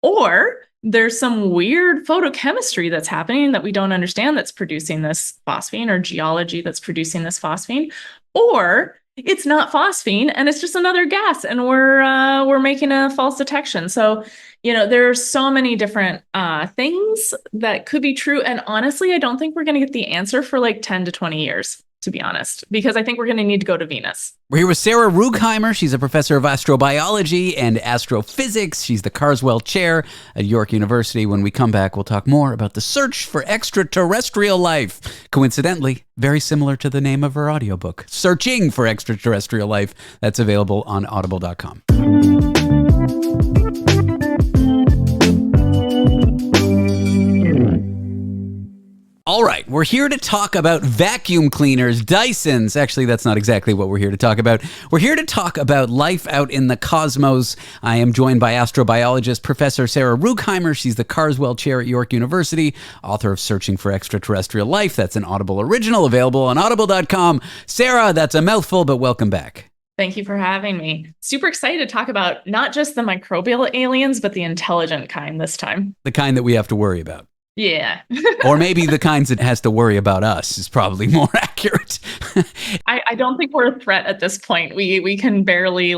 Or there's some weird photochemistry that's happening that we don't understand that's producing this phosphine, or geology that's producing this phosphine. Or it's not phosphine and it's just another gas, and we're making a false detection. So, there are so many different things that could be true. And honestly, I don't think we're going to get the answer for like 10 to 20 years, to be honest, because I think we're going to need to go to Venus. We're here with Sarah Rugheimer. She's a professor of astrobiology and astrophysics. She's the Carswell Chair at York University. When we come back, we'll talk more about the search for extraterrestrial life. Coincidentally, very similar to the name of her audiobook, Searching for Extraterrestrial Life. That's available on audible.com. All right, we're here to talk about vacuum cleaners, Dysons. Actually, that's not exactly what we're here to talk about. We're here to talk about life out in the cosmos. I am joined by astrobiologist Professor Sarah Rugheimer. She's the Carswell Chair at York University, author of Searching for Extraterrestrial Life. That's an Audible original, available on audible.com. Sarah, that's a mouthful, but welcome back. Thank you for having me. Super excited to talk about not just the microbial aliens, but the intelligent kind this time. The kind that we have to worry about. Yeah. Or maybe the kinds that has to worry about us is probably more accurate. I don't think we're a threat at this point. We can barely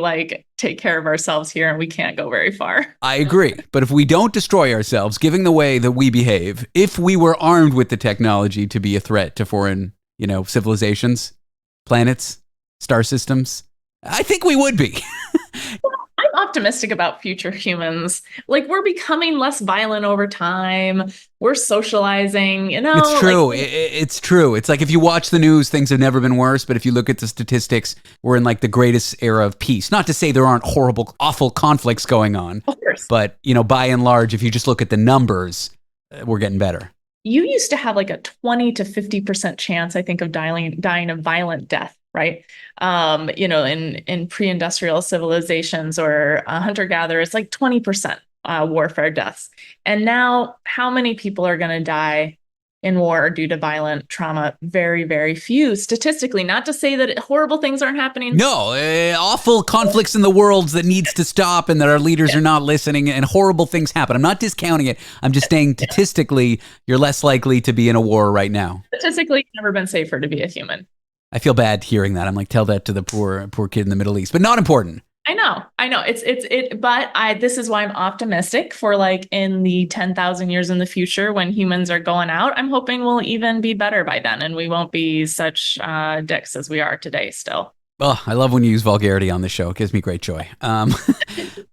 take care of ourselves here, and we can't go very far. I agree. But if we don't destroy ourselves, giving the way that we behave, if we were armed with the technology to be a threat to foreign, civilizations, planets, star systems, I think we would be. I'm optimistic about future humans. We're becoming less violent over time. We're socializing, It's true. It's true. It's like if you watch the news, things have never been worse. But if you look at the statistics, we're in the greatest era of peace. Not to say there aren't horrible, awful conflicts going on. Of course. But, by and large, if you just look at the numbers, we're getting better. You used to have a 20 to 50% chance, I think, of dying of violent death. Right. In pre-industrial civilizations or hunter-gatherers, 20% warfare deaths. And now how many people are going to die in war due to violent trauma? Very, very few statistically, not to say that horrible things aren't happening. No, awful conflicts in the world that needs to stop and that our leaders are not listening, and horrible things happen. I'm not discounting it. I'm just saying statistically, you're less likely to be in a war right now. Statistically, it's never been safer to be a human. I feel bad hearing that. I'm tell that to the poor kid in the Middle East, but not important. I know. But this is why I'm optimistic for in the 10,000 years in the future when humans are going out. I'm hoping we'll even be better by then, and we won't be such dicks as we are today still. Oh, I love when you use vulgarity on the show. It gives me great joy.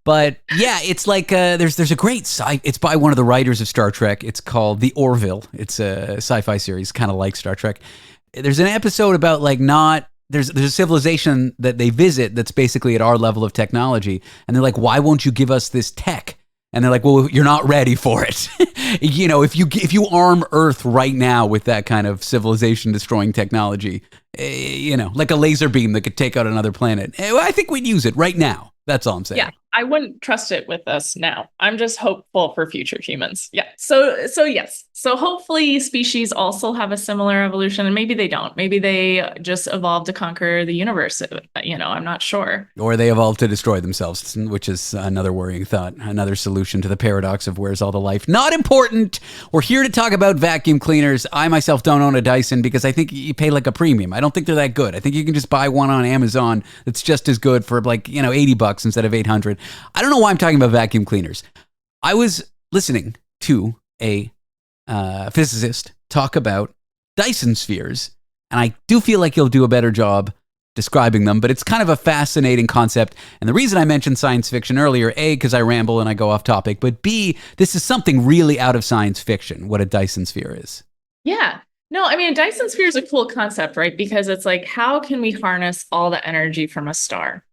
But yeah, it's there's a great site. It's by one of the writers of Star Trek. It's called The Orville. It's a sci-fi series, kind of like Star Trek. There's an episode about there's a civilization that they visit that's basically at our level of technology, and they're like, why won't you give us this tech? And they're like, well, you're not ready for it. If you arm Earth right now with that kind of civilization destroying technology, like a laser beam that could take out another planet, I think we'd use it right now. That's all I'm saying. Yeah. I wouldn't trust it with us now. I'm just hopeful for future humans. Yeah. So yes. So hopefully species also have a similar evolution, and maybe they don't. Maybe they just evolved to conquer the universe. I'm not sure. Or they evolved to destroy themselves, which is another worrying thought, another solution to the paradox of where's all the life. Not important. We're here to talk about vacuum cleaners. I myself don't own a Dyson because I think you pay like a premium. I don't think they're that good. I think you can just buy one on Amazon that's just as good for like, $80 instead of 800. I don't know why I'm talking about vacuum cleaners. I was listening to a physicist talk about Dyson spheres, and I do feel like he'll do a better job describing them, but it's kind of a fascinating concept. And the reason I mentioned science fiction earlier, A, because I ramble and I go off topic, but B, this is something really out of science fiction, what a Dyson sphere is. Yeah. No, I mean, a Dyson sphere is a cool concept, right? Because it's like, how can we harness all the energy from a star?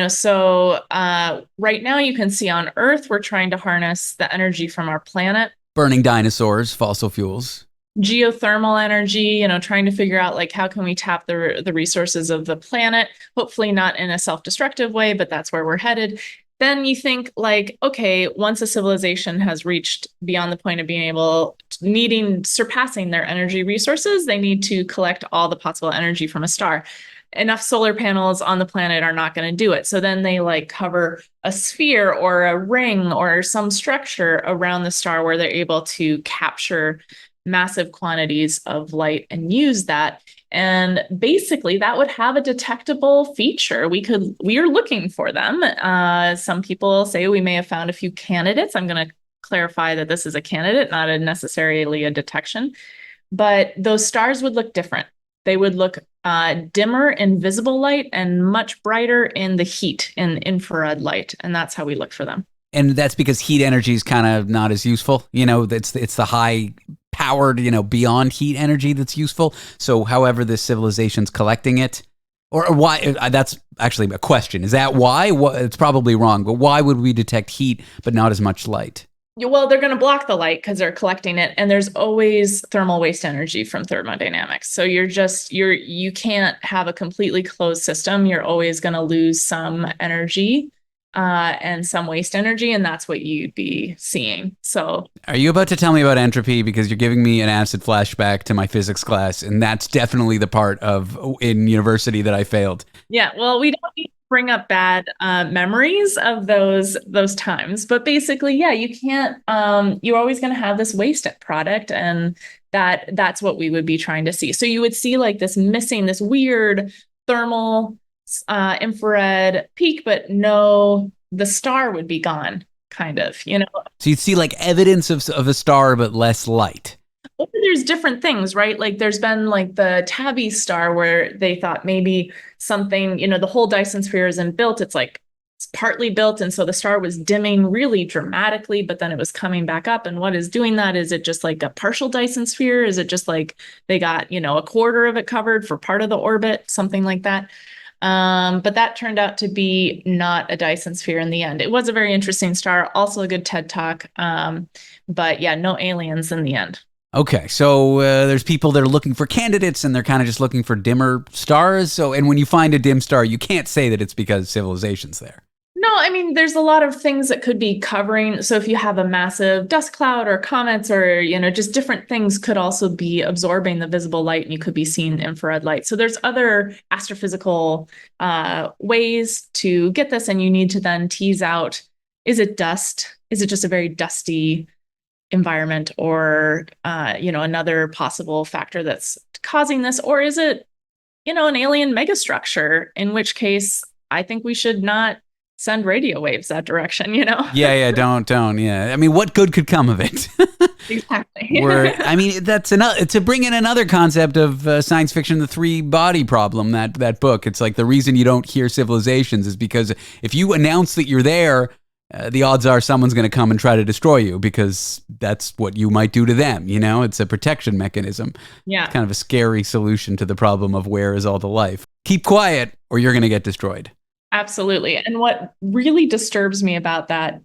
So right now you can see on Earth, we're trying to harness the energy from our planet. Burning dinosaurs, fossil fuels. Geothermal energy, trying to figure out like how can we tap the resources of the planet, hopefully not in a self-destructive way, but that's where we're headed. Then you think like, okay, once a civilization has reached beyond the point of being surpassing their energy resources, they need to collect all the possible energy from a star. Enough solar panels on the planet are not going to do it. So then they like cover a sphere or a ring or some structure around the star where they're able to capture massive quantities of light and use that. And basically that would have a detectable feature. We are looking for them. Some people say we may have found a few candidates. I'm going to clarify that this is a candidate, not necessarily a detection, but those stars would look different. They would look dimmer in visible light and much brighter in the heat, in infrared light. And that's how we look for them. And that's because heat energy is kind of not as useful. It's the high powered, beyond heat energy that's useful. So however this civilization's collecting it, or why, that's actually a question. Is that why? It's probably wrong, but why would we detect heat but not as much light? Well, they're going to block the light because they're collecting it. And there's always thermal waste energy from thermodynamics. So you can't have a completely closed system. You're always going to lose some energy and some waste energy. And that's what you'd be seeing. So are you about to tell me about entropy? Because you're giving me an acid flashback to my physics class. And that's definitely the part in university that I failed. Yeah, well, we don't need to bring up bad memories of those times, but basically, yeah, you can't. You're always going to have this waste product, and that's what we would be trying to see. So you would see like this weird thermal infrared peak, but no, the star would be gone, kind of. So you'd see like evidence of a star, but less light. Or there's different things, right? Like there's been like the Tabby star where they thought maybe something, the whole Dyson sphere isn't built. It's partly built. And so the star was dimming really dramatically, but then it was coming back up. And what is doing that? Is it just like a partial Dyson sphere? Is it just like they got, a quarter of it covered for part of the orbit, something like that? But that turned out to be not a Dyson sphere in the end. It was a very interesting star, also a good TED Talk. But yeah, no aliens in the end. Okay, so there's people that are looking for candidates, and they're kind of just looking for dimmer stars. And when you find a dim star, you can't say that it's because civilization's there. No, I mean, there's a lot of things that could be covering. So if you have a massive dust cloud or comets or, just different things could also be absorbing the visible light, and you could be seeing infrared light. So there's other astrophysical ways to get this, and you need to then tease out, is it dust? Is it just a very dusty environment, or another possible factor that's causing this, or is it an alien megastructure, in which case I think we should not send radio waves that direction. Don't yeah, I mean, what good could come of it? Exactly. That's to bring in another concept of science fiction, the three body problem, that book. It's like the reason you don't hear civilizations is because if you announce that you're there, the odds are someone's going to come and try to destroy you, because that's what you might do to them. It's a protection mechanism. Yeah. It's kind of a scary solution to the problem of where is all the life. Keep quiet or you're going to get destroyed. Absolutely. And what really disturbs me about that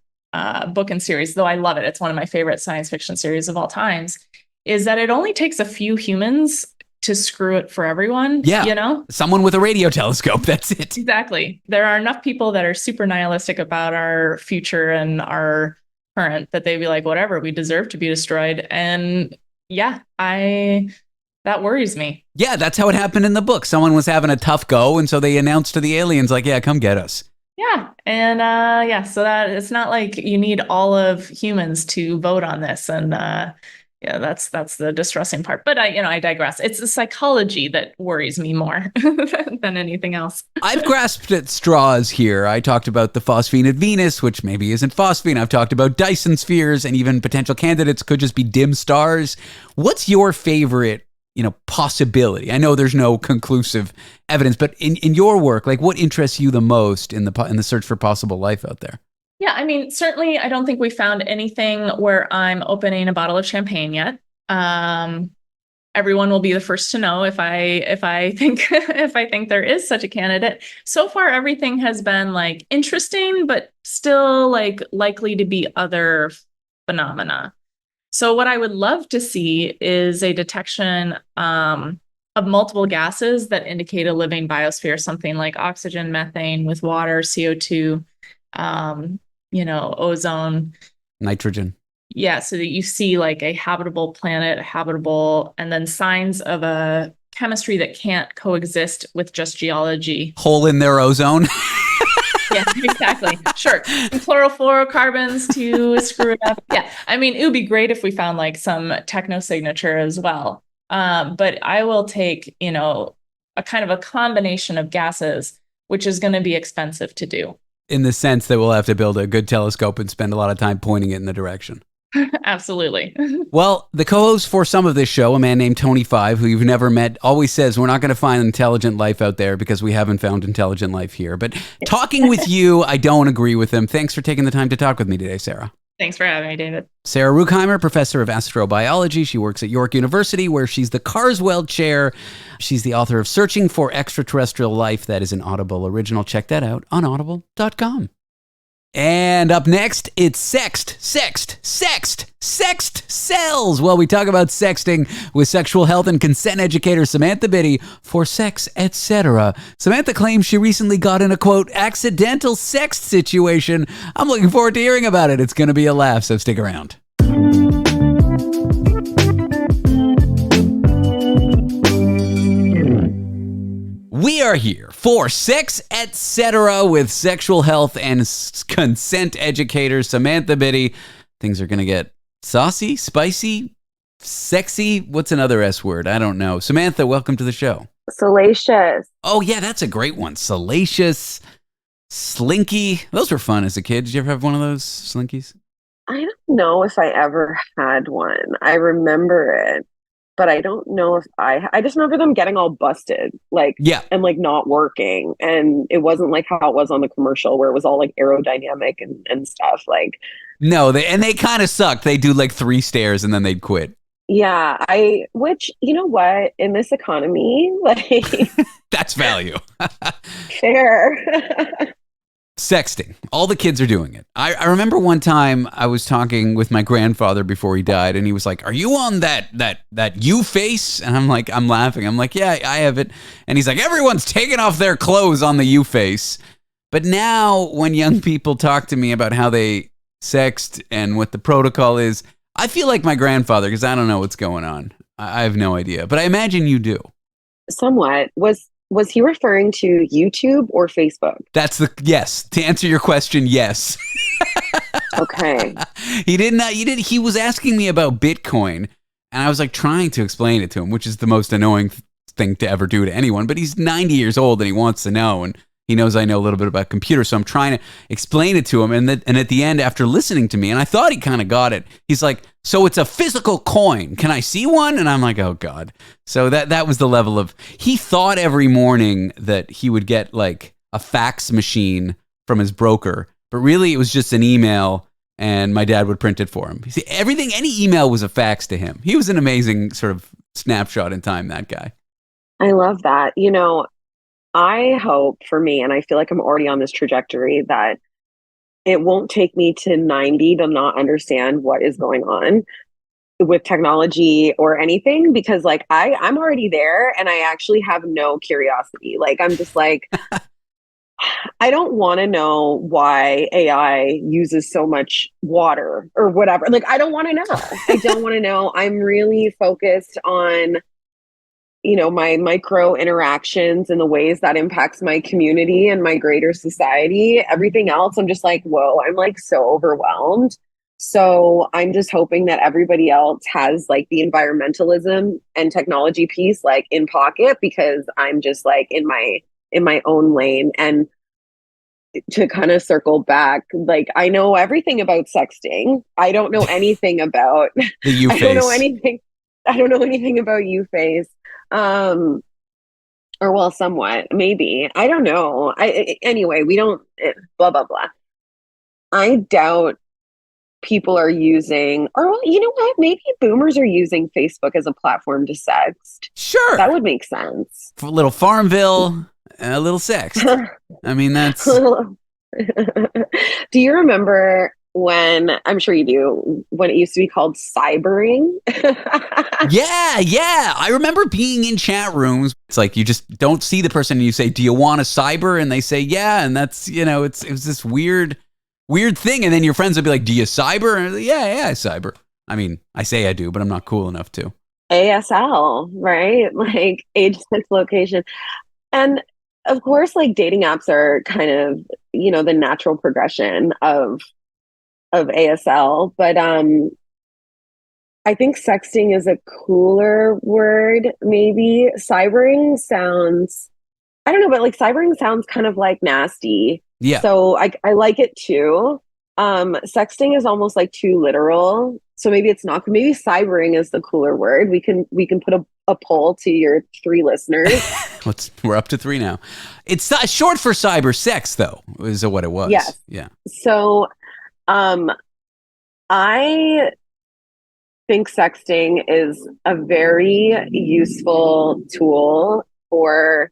book and series, though I love it, it's one of my favorite science fiction series of all times, is that it only takes a few humans to screw it for everyone. Yeah. You know? Someone with a radio telescope. That's it. Exactly. There are enough people that are super nihilistic about our future and our current that they'd be like, whatever, we deserve to be destroyed. And yeah, that worries me. Yeah, that's how it happened in the book. Someone was having a tough go, and so they announced to the aliens, like, yeah, come get us. Yeah. And so that it's not like you need all of humans to vote on this. And yeah, that's the distressing part. But I digress. It's the psychology that worries me more than anything else. I've grasped at straws here. I talked about the phosphine at Venus, which maybe isn't phosphine. I've talked about Dyson spheres, and even potential candidates could just be dim stars. What's your favorite, possibility? I know there's no conclusive evidence, but in your work, like, what interests you the most in the search for possible life out there? Yeah, I mean, certainly I don't think we found anything where I'm opening a bottle of champagne yet. Everyone will be the first to know if I think there is such a candidate. So far, everything has been like interesting, but still like likely to be other phenomena. So what I would love to see is a detection of multiple gases that indicate a living biosphere, something like oxygen, methane with water, CO2, ozone, nitrogen. Yeah, so that you see like a habitable planet, and then signs of a chemistry that can't coexist with just geology. Hole in their ozone. Yeah, exactly. Sure. Some chlorofluorocarbons to screw it up. Yeah. I mean, it would be great if we found like some techno signature as well. But I will take, a kind of a combination of gases, which is going to be expensive to do. In the sense that we'll have to build a good telescope and spend a lot of time pointing it in the direction. Absolutely. Well, the co-host for some of this show, a man named Tony Five, who you've never met, always says we're not going to find intelligent life out there because we haven't found intelligent life here. But talking with you, I don't agree with him. Thanks for taking the time to talk with me today, Sarah. Thanks for having me, David. Sarah Rugheimer, professor of astrobiology. She works at York University, where she's the Carswell Chair. She's the author of Searching for Extraterrestrial Life. That is an Audible original. Check that out on audible.com. And up next, it's Sext Sells. Well, we talk about sexting with sexual health and consent educator Samantha Bitty for Sex, Etc. Samantha claims she recently got in a, quote, accidental sext situation. I'm looking forward to hearing about it. It's going to be a laugh, so stick around. We are here for Sex, Etc. with sexual health and consent educator Samantha Bitty. Things are going to get saucy, spicy, sexy. What's another S word? I don't know. Samantha, welcome to the show. Salacious. Oh, yeah, that's a great one. Salacious, slinky. Those were fun as a kid. Did you ever have one of those slinkies? I don't know if I ever had one. I remember it, but I don't know if I just remember them getting all busted, and like not working. And it wasn't like how it was on the commercial where it was all like aerodynamic and stuff. Like, no, they kind of sucked. They do like 3 stairs and then they'd quit. Yeah, which, you know what, in this economy, like that's value. Fair. Sexting. All the kids are doing it. I remember one time I was talking with my grandfather before he died, and he was like, "Are you on that you face?" And I'm laughing. I'm like, "Yeah, I have it." And he's like, "Everyone's taking off their clothes on the you face." But now when young people talk to me about how they sext and what the protocol is, I feel like my grandfather because I don't know what's going on. I have no idea, but I imagine you do. Somewhat. Was he referring to YouTube or Facebook? Yes. To answer your question, yes. Okay. He was asking me about Bitcoin, and I was like trying to explain it to him, which is the most annoying thing to ever do to anyone. But he's 90 years old and he wants to know, and he knows I know a little bit about computers, so I'm trying to explain it to him. And at the end, after listening to me, and I thought he kind of got it, he's like, "So it's a physical coin. Can I see one?" And I'm like, "Oh God." So that was the level of, he thought every morning that he would get like a fax machine from his broker, but really it was just an email and my dad would print it for him. See, any email was a fax to him. He was an amazing sort of snapshot in time, that guy. I love that. You know, I hope for me, and I feel like I'm already on this trajectory, that it won't take me to 90 to not understand what is going on. with technology or anything, because like I'm already there and I actually have no curiosity. Like I'm just like, I don't want to know why AI uses so much water or whatever. Like, I don't want to know. I don't want to know. I'm really focused on, my micro interactions and the ways that impacts my community and my greater society. Everything else, I'm just like, whoa, I'm like so overwhelmed. So I'm just hoping that everybody else has like the environmentalism and technology piece like in pocket, because I'm just like in my own lane. And to kind of circle back, like I know everything about sexting. I don't know anything about the U I don't know face. anything. I don't know anything about you face. Or well, somewhat, maybe. I don't know. Anyway, we don't blah blah blah. I doubt people are using, or well, you know what? Maybe boomers are using Facebook as a platform to sext. Sure. That would make sense. A little Farmville, a little sex. I mean, that's. Do you remember when, I'm sure you do, when it used to be called cybering? Yeah. I remember being in chat rooms. It's like you just don't see the person and you say, do you want to cyber? And they say, yeah. And that's, it was this weird thing. And then your friends would be like, do you cyber? And like, yeah, I cyber. I mean, I say I do, but I'm not cool enough to. ASL, right? Like age, sex, location. And of course, like dating apps are kind of, the natural progression of ASL. But I think sexting is a cooler word, maybe. Cybering sounds, I don't know, but like cybering sounds kind of like nasty. Yeah. So I like it too. Sexting is almost like too literal. So maybe it's not. Maybe cybering is the cooler word. We can put a poll to your 3 listeners. We're up to 3 now. It's short for cyber sex, though, is what it was. Yes. Yeah. So, I think sexting is a very useful tool for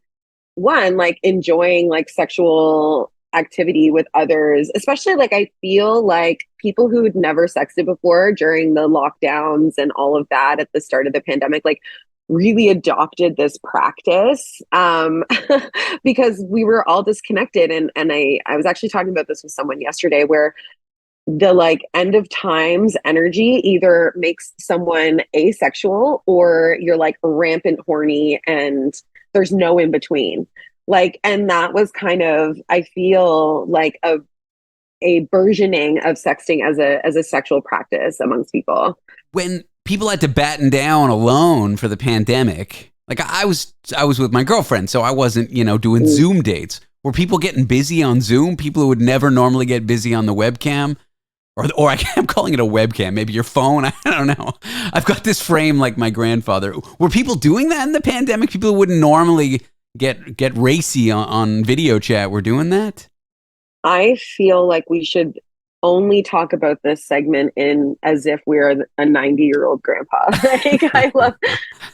one, like enjoying like sexual activity with others, especially like I feel like people who had never sexted before during the lockdowns and all of that at the start of the pandemic, like really adopted this practice because we were all disconnected. And I was actually talking about this with someone yesterday, where the like end of times energy either makes someone asexual or you're like rampant horny and there's no in between. Like, and that was kind of, I feel like a burgeoning of sexting as a sexual practice amongst people. When people had to batten down alone for the pandemic, like I was with my girlfriend, so I wasn't, doing Zoom dates. Were people getting busy on Zoom? People who would never normally get busy on the webcam? Or I'm calling it a webcam, maybe your phone. I don't know. I've got this frame like my grandfather. Were people doing that in the pandemic? People who wouldn't normally get racy on video chat were doing that? I feel like we should only talk about this segment in as if we're a 90-year-old grandpa. Like,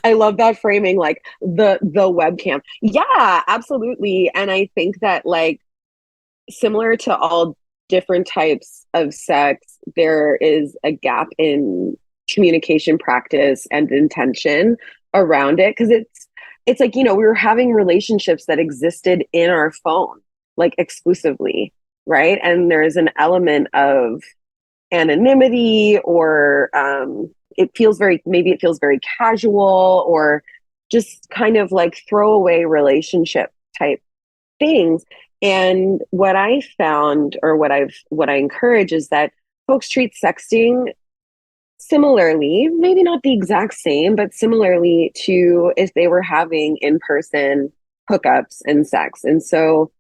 I love that framing, like the webcam. Yeah, absolutely. And I think that like similar to all different types of sex, there is a gap in communication practice and intention around it, because it's like, we were having relationships that existed in our phone, like exclusively, right? And there's an element of anonymity, or it feels very casual, or just kind of like throwaway relationship type things. And what I found, or what I encourage, is that folks treat sexting similarly, maybe not the exact same, but similarly to if they were having in-person hookups and sex. And so,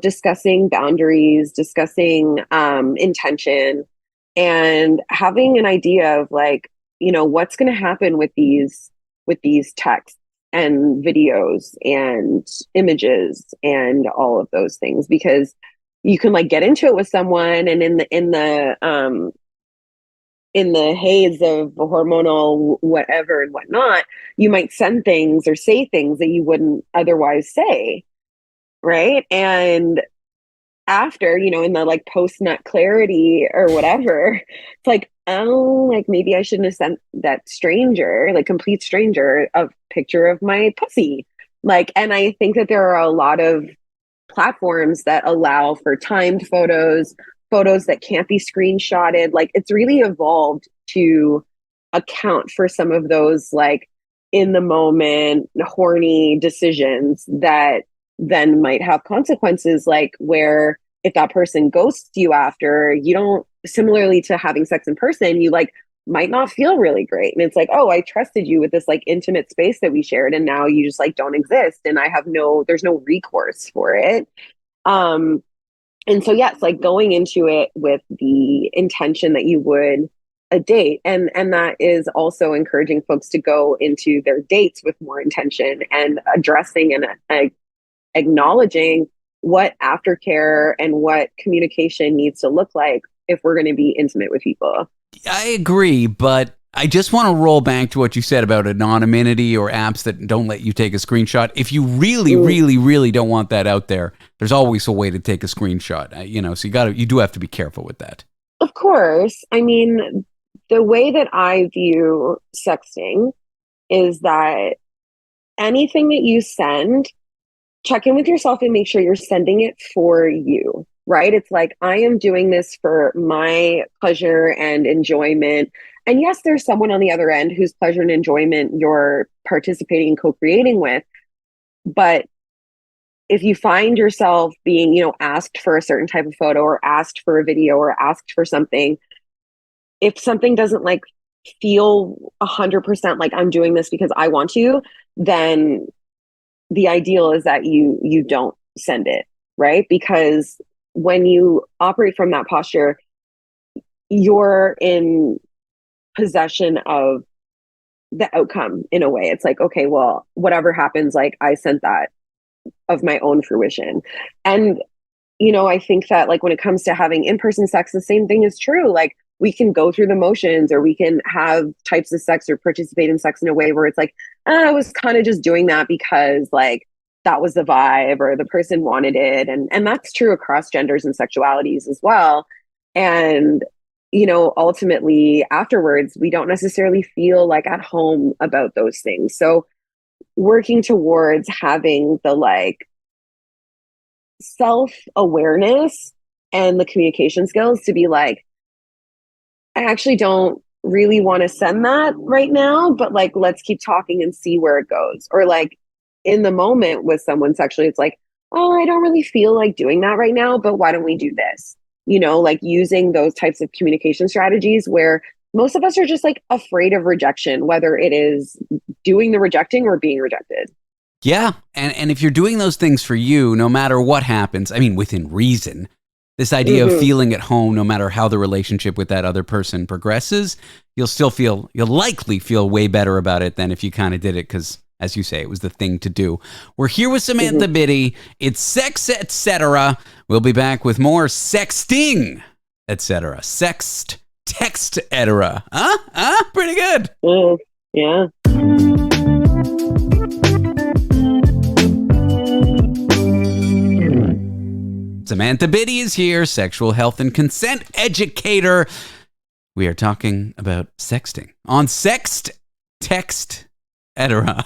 discussing boundaries, discussing intention, and having an idea of like, what's going to happen with these texts and videos and images and all of those things, because you can like get into it with someone, and in the haze of hormonal whatever and whatnot, you might send things or say things that you wouldn't otherwise say, right? And after, in the like post nut clarity or whatever, it's like, oh, like maybe I shouldn't have sent that stranger, like complete stranger, a picture of my pussy. Like, and I think that there are a lot of platforms that allow for timed photos, photos that can't be screenshotted. Like, it's really evolved to account for some of those, like, in the moment, horny decisions that then might have consequences, like where if that person ghosts you after, you don't, similarly to having sex in person, you like might not feel really great. And it's like, oh, I trusted you with this like intimate space that we shared, and now you just like don't exist. And I have there's no recourse for it. Um, and so yes, like going into it with the intention that you would a date, and that is also encouraging folks to go into their dates with more intention and addressing and acknowledging what aftercare and what communication needs to look like if we're going to be intimate with people. I agree, but I just want to roll back to what you said about anonymity or apps that don't let you take a screenshot. If you really, really, really don't want that out there, there's always a way to take a screenshot. So you do have to be careful with that. Of course. I mean, the way that I view sexting is that anything that you send, check in with yourself and make sure you're sending it for you, right? It's like, I am doing this for my pleasure and enjoyment. And yes, there's someone on the other end whose pleasure and enjoyment you're participating and co-creating with. But if you find yourself being, asked for a certain type of photo or asked for a video or asked for something, if something doesn't like feel 100% like I'm doing this because I want to, then the ideal is that you don't send it, right? Because when you operate from that posture, you're in possession of the outcome in a way. It's like, okay, well, whatever happens, like I sent that of my own fruition. And, I think that like when it comes to having in-person sex, the same thing is true. Like we can go through the motions, or we can have types of sex or participate in sex in a way where it's like, I was kind of just doing that because like that was the vibe or the person wanted it. And that's true across genders and sexualities as well. And, ultimately afterwards, we don't necessarily feel like at home about those things. So working towards having the like self-awareness and the communication skills to be like, I actually don't really want to send that right now, but like, let's keep talking and see where it goes. Or like in the moment with someone sexually, it's like, oh, I don't really feel like doing that right now, but why don't we do this? Like using those types of communication strategies where most of us are just like afraid of rejection, whether it is doing the rejecting or being rejected. Yeah. And if you're doing those things for you, no matter what happens, I mean, within reason, this idea of feeling at home, no matter how the relationship with that other person progresses, you'll likely feel way better about it than if you kind of did it because, as you say, it was the thing to do. We're here with Samantha Bitty. It's Sex, Etc. We'll be back with more sexting, etc. Sext, text, etc. Huh? Pretty good. Yeah. Samantha Bitty is here, sexual health and consent educator. We are talking about sexting on Sext, Text, etc.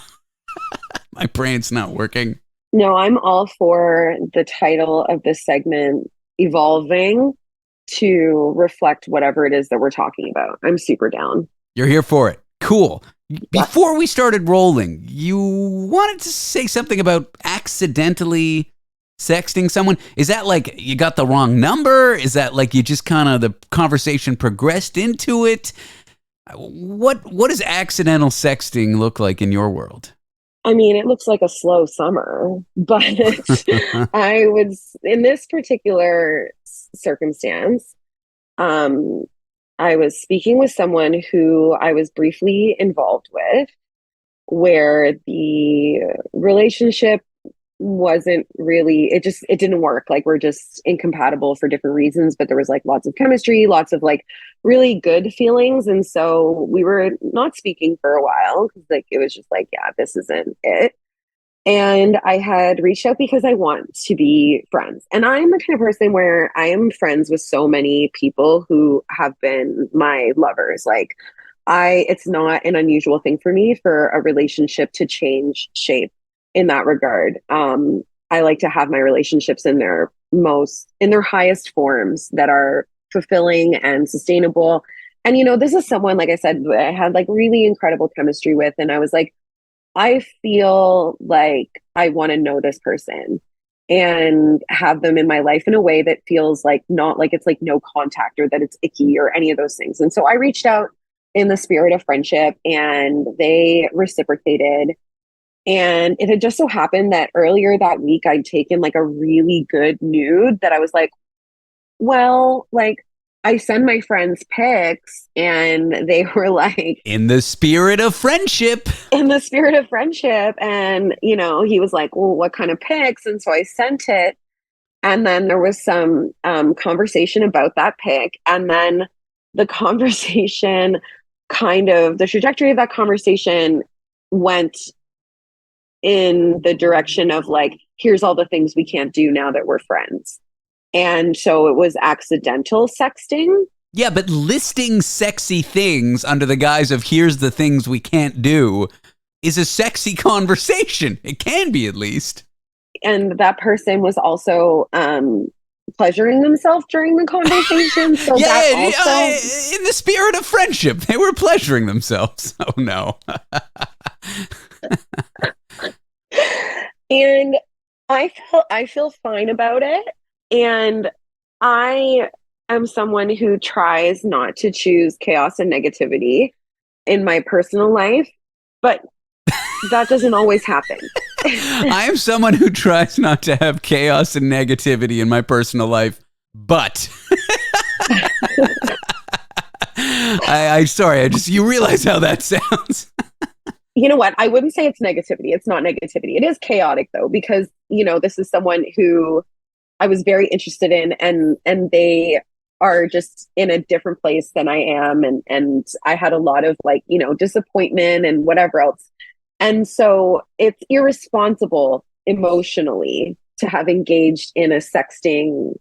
My brain's not working. No, I'm all for the title of this segment evolving to reflect whatever it is that we're talking about. I'm super down. You're here for it. Cool. Before we started rolling, you wanted to say something about accidentally sexting someone. Is that like you got the wrong number? Is that like you just kind of the conversation progressed into it? What does accidental sexting look like in your world? I mean, it looks like a slow summer, but I was in this particular circumstance. I was speaking with someone who I was briefly involved with, where the relationship wasn't really, it didn't work. Like we're just incompatible for different reasons, but there was like lots of chemistry, lots of like really good feelings. And so we were not speaking for a while because like it was just like, yeah, this isn't it. And I had reached out because I want to be friends. And I'm the kind of person where I am friends with so many people who have been my lovers. Like, it's not an unusual thing for me for a relationship to change shape in that regard. I like to have my relationships in their highest forms that are fulfilling and sustainable. And, this is someone, like I said, I had like really incredible chemistry with, and I was like, I feel like I want to know this person and have them in my life in a way that feels like not like it's like no contact or that it's icky or any of those things. And so I reached out in the spirit of friendship, and they reciprocated. And it had just so happened that earlier that week I'd taken like a really good nude that I was like, well, like, I send my friends pics, and they were like, in the spirit of friendship. In the spirit of friendship. And, he was like, well, what kind of pics? And so I sent it. And then there was some conversation about that pic. And then the conversation the trajectory of that conversation went in the direction of like, here's all the things we can't do now that we're friends. And so it was accidental sexting. Yeah, but listing sexy things under the guise of here's the things we can't do is a sexy conversation. It can be, at least. And that person was also pleasuring themselves during the conversation. So yeah, that also... in the spirit of friendship, they were pleasuring themselves. Oh, no. And I feel fine about it. And I am someone who tries not to choose chaos and negativity in my personal life, but that doesn't always happen. I am someone who tries not to have chaos and negativity in my personal life, but you realize how that sounds. You know what? I wouldn't say it's negativity. It's not negativity. It is chaotic though, because, this is someone who I was very interested in, and they are just in a different place than I am. And I had a lot of like, disappointment and whatever else. And so it's irresponsible emotionally to have engaged in a sexting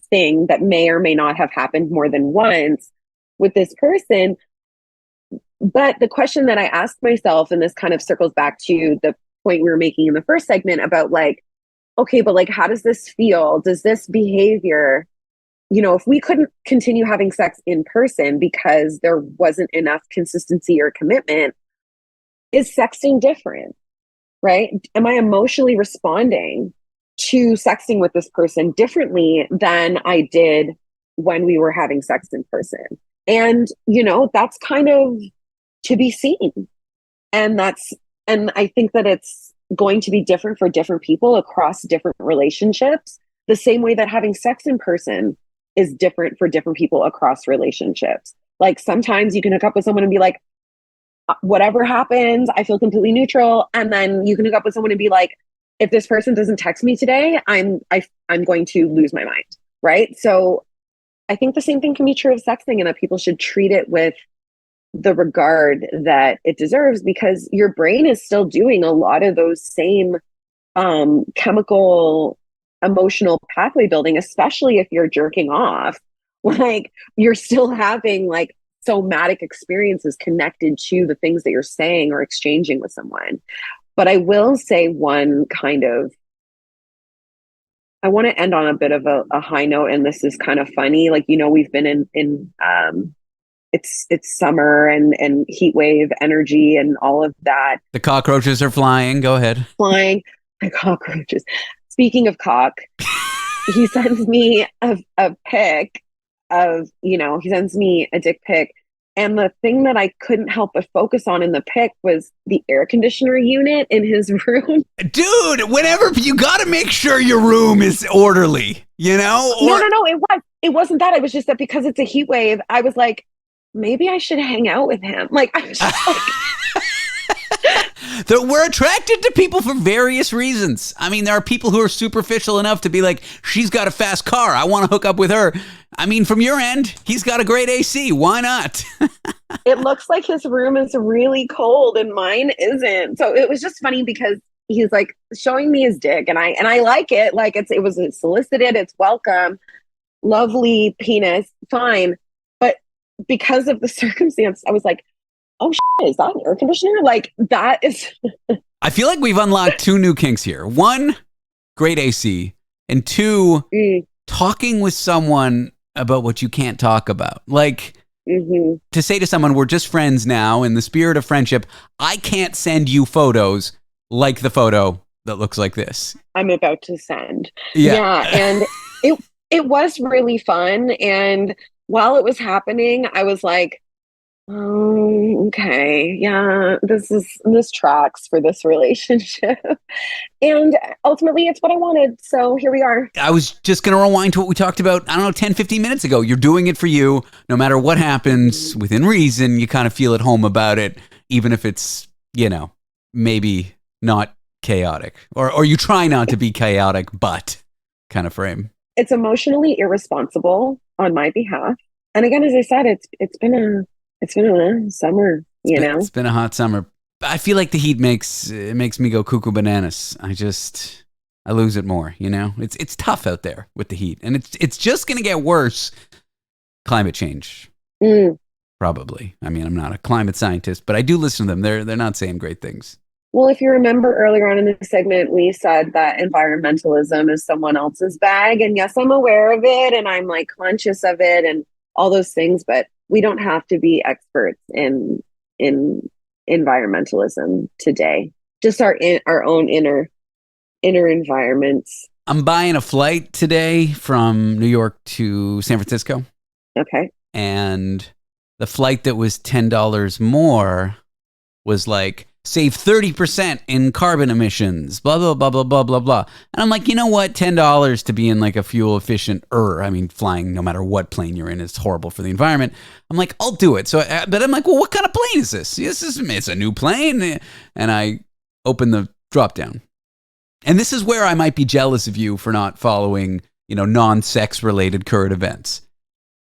thing that may or may not have happened more than once with this person. But the question that I asked myself, and this kind of circles back to the point we were making in the first segment about like, okay, but like, how does this feel? Does this behavior, if we couldn't continue having sex in person because there wasn't enough consistency or commitment, is sexting different, right? Am I emotionally responding to sexting with this person differently than I did when we were having sex in person? And, that's kind of to be seen. And I think that it's going to be different for different people across different relationships, the same way that having sex in person is different for different people across relationships. Like sometimes you can hook up with someone and be like, whatever happens, I feel completely neutral. And then you can hook up with someone and be like, if this person doesn't text me today, I'm going to lose my mind. Right. So I think the same thing can be true of sexting, and that people should treat it with the regard that it deserves, because your brain is still doing a lot of those same chemical emotional pathway building, especially if you're jerking off. Like you're still having like somatic experiences connected to the things that you're saying or exchanging with someone. But I will say I want to end on a bit of a high note, and this is kind of funny. Like, we've been in it's summer and heat wave energy and all of that. The cockroaches are flying. Go ahead. Flying. The cockroaches. Speaking of cock, he sends me a pic of, he sends me a dick pic. And the thing that I couldn't help but focus on in the pic was the air conditioner unit in his room. Dude, whenever you got to make sure your room is orderly, No, it wasn't that. It was just that because it's a heat wave, I was like, maybe I should hang out with him. Like, I was just like... We're attracted to people for various reasons. I mean, there are people who are superficial enough to be like, she's got a fast car, I want to hook up with her. I mean, from your end, he's got a great AC. Why not? It looks like his room is really cold and mine isn't. So it was just funny because he's like showing me his dick, and I like it. Like it was solicited, it's welcome, lovely penis, fine. But because of the circumstance, I was like, oh shit, is that an air conditioner? Like that is. I feel like we've unlocked two new kinks here. One, great AC, and two, talking with someone about what you can't talk about. Like to say to someone, we're just friends now, in the spirit of friendship, I can't send you photos like the photo that looks like this. I'm about to send. Yeah. And it was really fun. And while it was happening, I was like, oh, okay, yeah, this tracks for this relationship. And ultimately it's what I wanted. So here we are. I was just going to rewind to what we talked about, 10, 15 minutes ago. You're doing it for you. No matter what happens, within reason, you kind of feel at home about it, even if it's, maybe not chaotic. Or you try not to be chaotic, but kind of frame. It's emotionally irresponsible on my behalf. And again, as I said, it's been a summer, It's been a hot summer. I feel like the heat makes me go cuckoo bananas. I lose it more, It's tough out there with the heat. And it's just going to get worse. Climate change. Probably. I mean, I'm not a climate scientist, but I do listen to them. They're not saying great things. Well, if you remember earlier on in the segment, we said that environmentalism is someone else's bag. And yes, I'm aware of it and I'm like conscious of it and all those things, but we don't have to be experts in environmentalism today. Just our own inner environments. I'm buying a flight today from New York to San Francisco. Okay. And the flight that was $10 more was like, save 30% in carbon emissions, blah, blah, blah, blah, blah, blah, blah. And I'm like, you know what? $10 to be in like a fuel efficient, flying no matter what plane you're in is horrible for the environment. I'm like, I'll do it. So, but I'm like, well, what kind of plane is this? It's a new plane. And I open the drop down. And this is where I might be jealous of you for not following, non-sex related current events.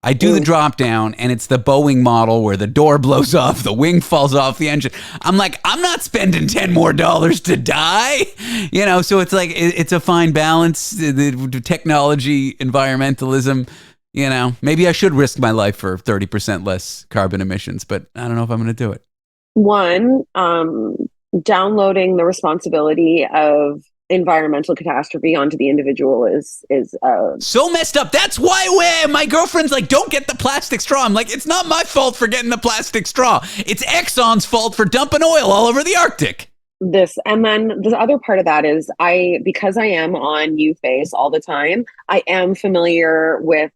I do the drop down and it's the Boeing model where the door blows off, the wing falls off the engine. I'm like, I'm not spending $10 more to die. So it's like, it's a fine balance. The technology, environmentalism, maybe I should risk my life for 30% less carbon emissions, but I don't know if I'm going to do it. One, downloading the responsibility of environmental catastrophe onto the individual is so messed up. That's why my girlfriend's like, don't get the plastic straw. I'm like, it's not my fault for getting the plastic straw. It's Exxon's fault for dumping oil all over the Arctic. And then the other part of that is because I am on YouFace all the time, I am familiar with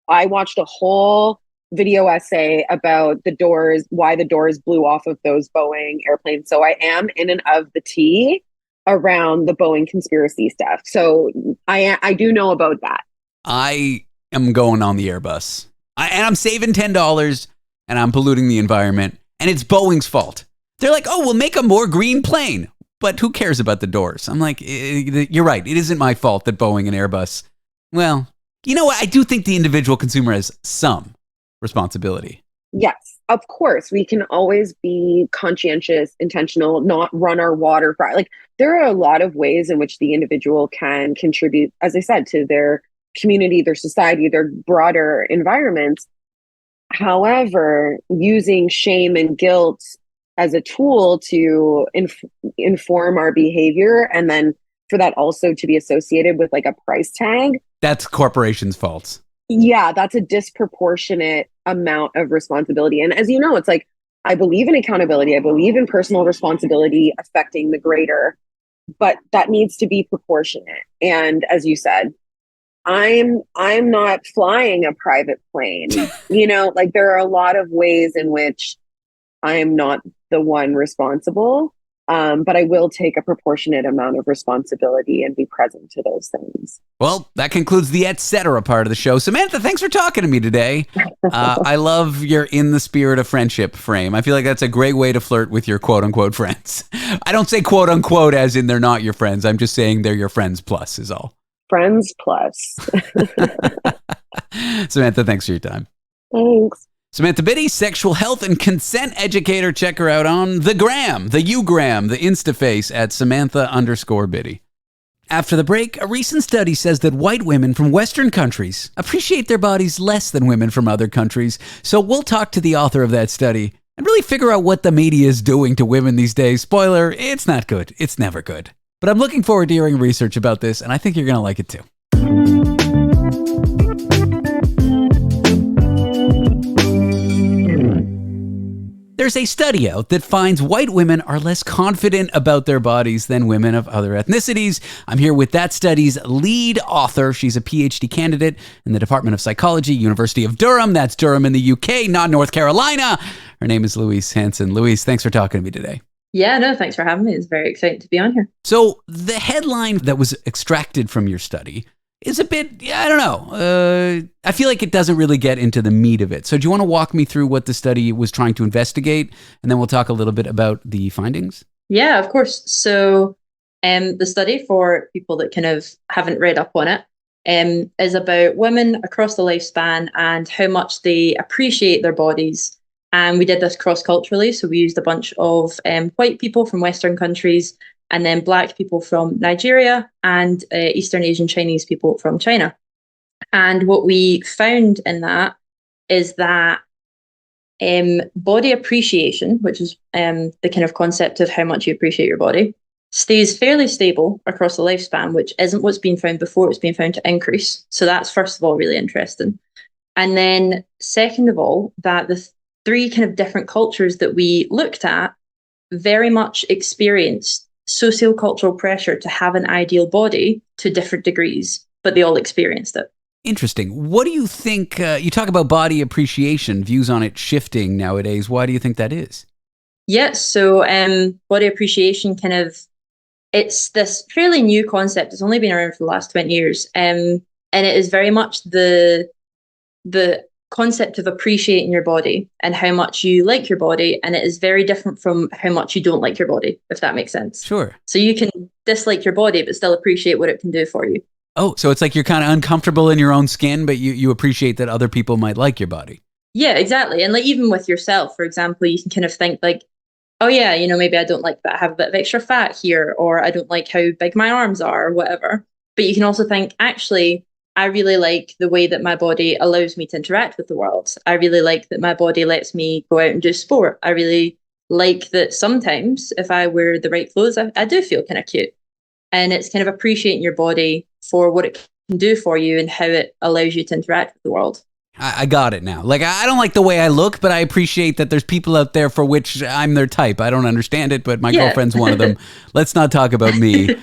I watched a whole video essay about the doors, why the doors blew off of those Boeing airplanes. So I am in and of the tea around the Boeing conspiracy stuff. So I do know about that. I am going on the Airbus. And I'm saving $10 and I'm polluting the environment. And it's Boeing's fault. They're like, oh, we'll make a more green plane. But who cares about the doors? I'm like, you're right. It isn't my fault that Boeing and Airbus. Well, you know what? I do think the individual consumer has some responsibility. Yes, of course. We can always be conscientious, intentional, not run our water fry. Like there are a lot of ways in which the individual can contribute, as I said, to their community, their society, their broader environments. However, using shame and guilt as a tool to inform our behavior, and then for that also to be associated with like a price tag. That's corporations' faults. Yeah, that's a disproportionate amount of responsibility. And as you know, it's like, I believe in accountability. I believe in personal responsibility affecting the greater, but that needs to be proportionate. And as you said, I'm not flying a private plane. Like there are a lot of ways in which I am not the one responsible. But I will take a proportionate amount of responsibility and be present to those things. Well, that concludes the et cetera part of the show. Samantha, thanks for talking to me today. I love your in the spirit of friendship frame. I feel like that's a great way to flirt with your quote unquote friends. I don't say quote unquote as in they're not your friends. I'm just saying they're your friends plus is all. Friends plus. Samantha, thanks for your time. Thanks. Samantha Bitty, sexual health and consent educator. Check her out on the gram, the Ugram, the Instaface at Samantha_Bitty. After the break, a recent study says that white women from Western countries appreciate their bodies less than women from other countries. So we'll talk to the author of that study and really figure out what the media is doing to women these days. Spoiler, it's not good. It's never good. But I'm looking forward to hearing research about this, and I think you're going to like it too. There's a study out that finds white women are less confident about their bodies than women of other ethnicities. I'm here with that study's lead author. She's a PhD candidate in the Department of Psychology, University of Durham. That's Durham in the UK, not North Carolina. Her name is Louise Hanson. Louise, thanks for talking to me today. Yeah, no, thanks for having me. It's very exciting to be on here. So the headline that was extracted from your study is a bit, I don't know. I feel like it doesn't really get into the meat of it. So do you want to walk me through what the study was trying to investigate? And then we'll talk a little bit about the findings. Yeah, of course. So the study, for people that kind of haven't read up on it, is about women across the lifespan and how much they appreciate their bodies. And we did this cross-culturally. So we used a bunch of white people from Western countries, and then Black people from Nigeria, and Eastern Asian Chinese people from China. And what we found in that is that body appreciation, which is the kind of concept of how much you appreciate your body, stays fairly stable across the lifespan, which isn't what's been found before. It's been found to increase. So that's, first of all, really interesting. And then second of all, that the three kind of different cultures that we looked at very much experienced sociocultural pressure to have an ideal body to different degrees, but they all experienced it. Interesting. What do you think, you talk about body appreciation, views on it shifting nowadays. Why do you think that is? Yeah, so body appreciation it's this fairly new concept. It's only been around for the last 20 years. And it is very much the concept of appreciating your body and how much you like your body. And it is very different from how much you don't like your body, if that makes sense. Sure. So you can dislike your body, but still appreciate what it can do for you. Oh, so it's like you're kind of uncomfortable in your own skin, but you appreciate that other people might like your body. Yeah, exactly. And like even with yourself, for example, you can kind of think like, oh yeah, maybe I don't like that I have a bit of extra fat here, or I don't like how big my arms are, or whatever. But you can also think, actually, I really like the way that my body allows me to interact with the world. I really like that my body lets me go out and do sport. I really like that sometimes if I wear the right clothes, I do feel kind of cute. And it's kind of appreciating your body for what it can do for you and how it allows you to interact with the world. I got it now. Like, I don't like the way I look, but I appreciate that there's people out there for which I'm their type. I don't understand it, but my girlfriend's one of them. Let's not talk about me.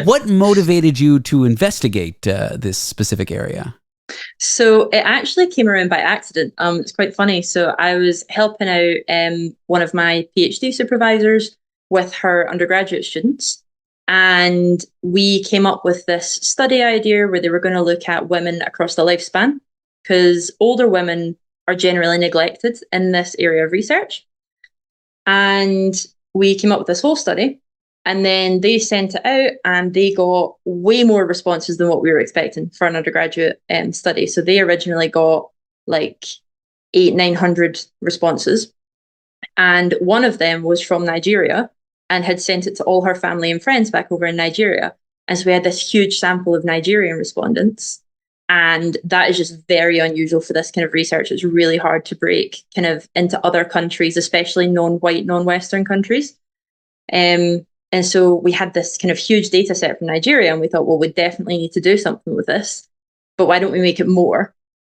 What motivated you to investigate this specific area? So it actually came around by accident. It's quite funny. So I was helping out one of my PhD supervisors with her undergraduate students. And we came up with this study idea where they were going to look at women across the lifespan, because older women are generally neglected in this area of research. And we came up with this whole study, and then they sent it out and they got way more responses than what we were expecting for an undergraduate study. So they originally got like 800-900 responses. And one of them was from Nigeria and had sent it to all her family and friends back over in Nigeria. And so we had this huge sample of Nigerian respondents. And that is just very unusual for this kind of research. It's really hard to break kind of into other countries, especially non-white, non-Western countries. And so we had this kind of huge data set from Nigeria, and we thought, well, we definitely need to do something with this, but why don't we make it more?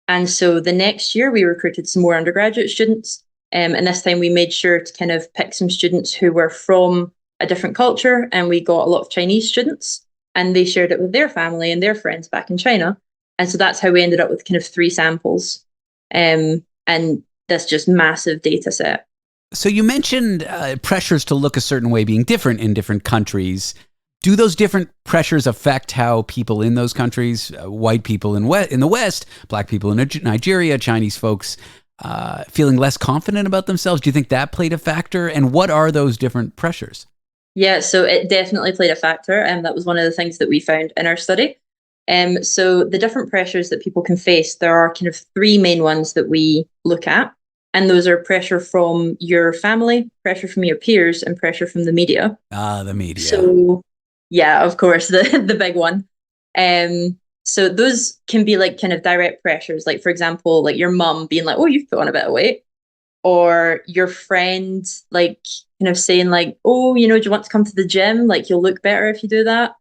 And so the next year we recruited some more undergraduate students. And this time we made sure to kind of pick some students who were from a different culture, and we got a lot of Chinese students, and they shared it with their family and their friends back in China. And so that's how we ended up with kind of 3 samples and this just massive data set. So you mentioned pressures to look a certain way being different in different countries. Do those different pressures affect how people in those countries, white people in the West, Black people in Nigeria, Chinese folks, feeling less confident about themselves? Do you think that played a factor? And what are those different pressures? Yeah, so it definitely played a factor. And that was one of the things that we found in our study. So the different pressures that people can face, there are kind of 3 main ones that we look at. And those are pressure from your family, pressure from your peers, and pressure from the media. The media. So, yeah, of course, the big one. So those can be like kind of direct pressures. Like, for example, like your mum being like, oh, you've put on a bit of weight. Or your friend, like, kind of saying like, oh, you know, do you want to come to the gym? Like, you'll look better if you do that.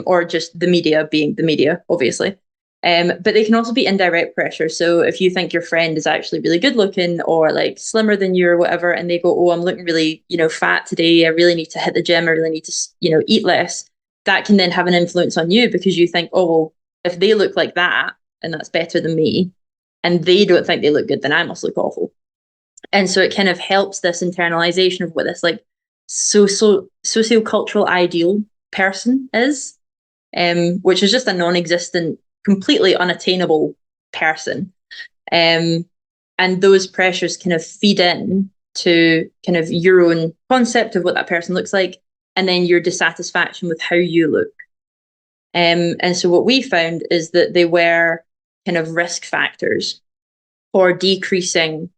Or just the media being the media, obviously. But they can also be indirect pressure. So if you think your friend is actually really good looking or like slimmer than you or whatever, and they go, oh, I'm looking really, you know, fat today. I really need to hit the gym. I really need to, you know, eat less. That can then have an influence on you because you think, oh, well, if they look like that and that's better than me, and they don't think they look good, then I must look awful. And so it kind of helps this internalization of what this like sociocultural ideal person is, which is just a non-existent, completely unattainable person. And those pressures kind of feed in to kind of your own concept of what that person looks like, and then your dissatisfaction with how you look. And so what we found is that they were kind of risk factors for decreasing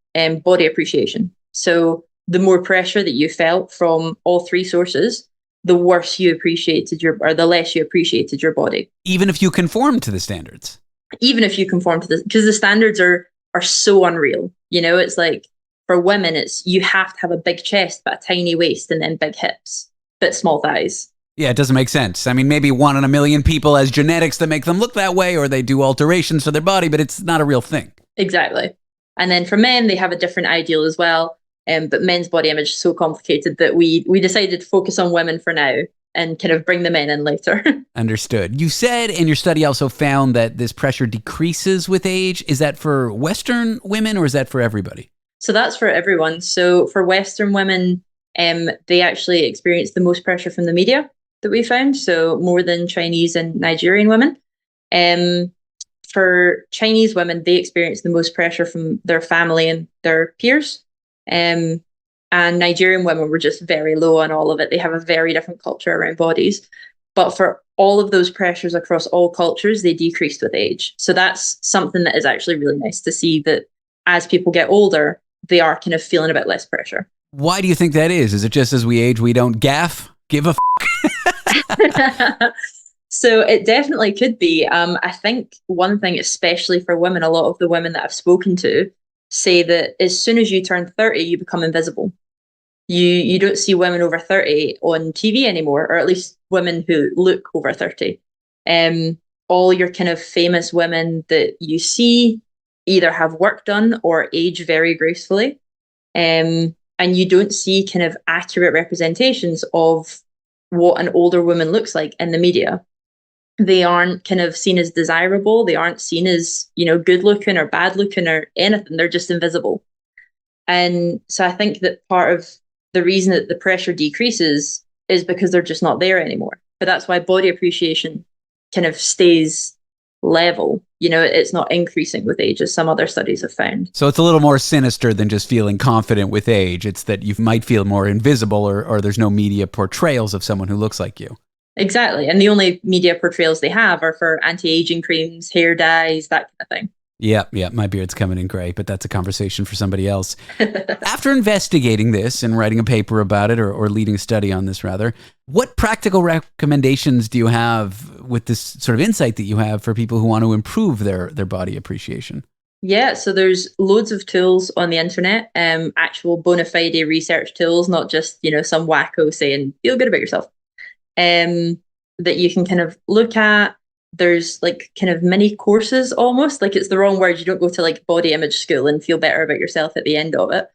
body appreciation. So the more pressure that you felt from all three sources, the worse you appreciated the less you appreciated your body. Even if you conform to the standards. Even if you conform to because the standards are so unreal. You know, it's like for women, it's you have to have a big chest, but a tiny waist, and then big hips, but small thighs. Yeah, it doesn't make sense. I mean, maybe 1 in a million people has genetics that make them look that way, or they do alterations to their body, but it's not a real thing. Exactly. And then for men, they have a different ideal as well. But men's body image is so complicated that we decided to focus on women for now and kind of bring the men in later. Understood. You said, and your study also found that this pressure decreases with age. Is that for Western women or is that for everybody? So that's for everyone. So for Western women, they actually experience the most pressure from the media that we found. So more than Chinese and Nigerian women. For Chinese women, they experience the most pressure from their family and their peers. And Nigerian women were just very low on all of it. They have a very different culture around bodies. But for all of those pressures across all cultures, they decreased with age. So that's something that is actually really nice to see, that as people get older, they are kind of feeling a bit less pressure. Why do you think that is? Is it just as we age, we don't give a So it definitely could be. I think one thing, especially for women, a lot of the women that I've spoken to say that as soon as you turn 30, you become invisible. You don't see women over 30 on TV anymore, or at least women who look over 30. All your kind of famous women that you see either have work done or age very gracefully. And you don't see kind of accurate representations of what an older woman looks like in the media. They aren't kind of seen as desirable. They aren't seen as, you know, good looking or bad looking or anything. They're just invisible. And so I think that part of the reason that the pressure decreases is because they're just not there anymore. But that's why body appreciation kind of stays level. You know, it's not increasing with age, as some other studies have found. So it's a little more sinister than just feeling confident with age. It's that you might feel more invisible, or there's no media portrayals of someone who looks like you. Exactly. And the only media portrayals they have are for anti-aging creams, hair dyes, that kind of thing. Yeah, my beard's coming in gray, but that's a conversation for somebody else. After investigating this and writing a paper about it, or leading a study on this rather, what practical recommendations do you have with this sort of insight that you have for people who want to improve their body appreciation? Yeah, so there's loads of tools on the internet, actual bona fide research tools, not just, you know, some wacko saying, feel good about yourself, that you can kind of look at. There's like kind of mini courses almost, like it's the wrong word. You don't go to like body image school and feel better about yourself at the end of it.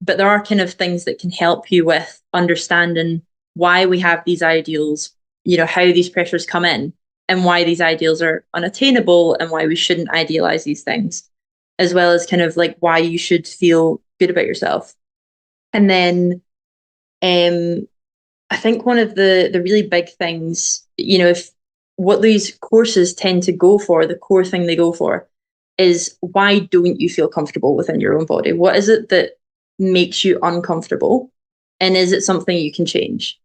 But there are kind of things that can help you with understanding why we have these ideals, you know, how these pressures come in and why these ideals are unattainable and why we shouldn't idealize these things, as well as kind of like why you should feel good about yourself. And then I think one of the really big things, you know, if what these courses tend to go for, the core thing they go for, is why don't you feel comfortable within your own body? What is it that makes you uncomfortable? And is it something you can change?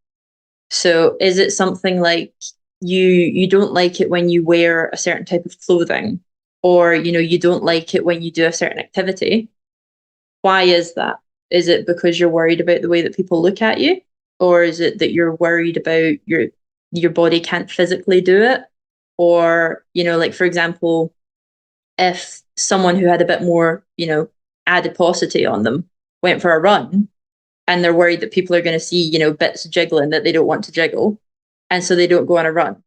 So is it something like you don't like it when you wear a certain type of clothing, or, you know, you don't like it when you do a certain activity? Why is that? Is it because you're worried about the way that people look at you? Or is it that you're worried about your body can't physically do it? Or, like, for example, if someone who had a bit more, adiposity on them went for a run and they're worried that people are going to see, bits jiggling that they don't want to jiggle. And so they don't go on a run.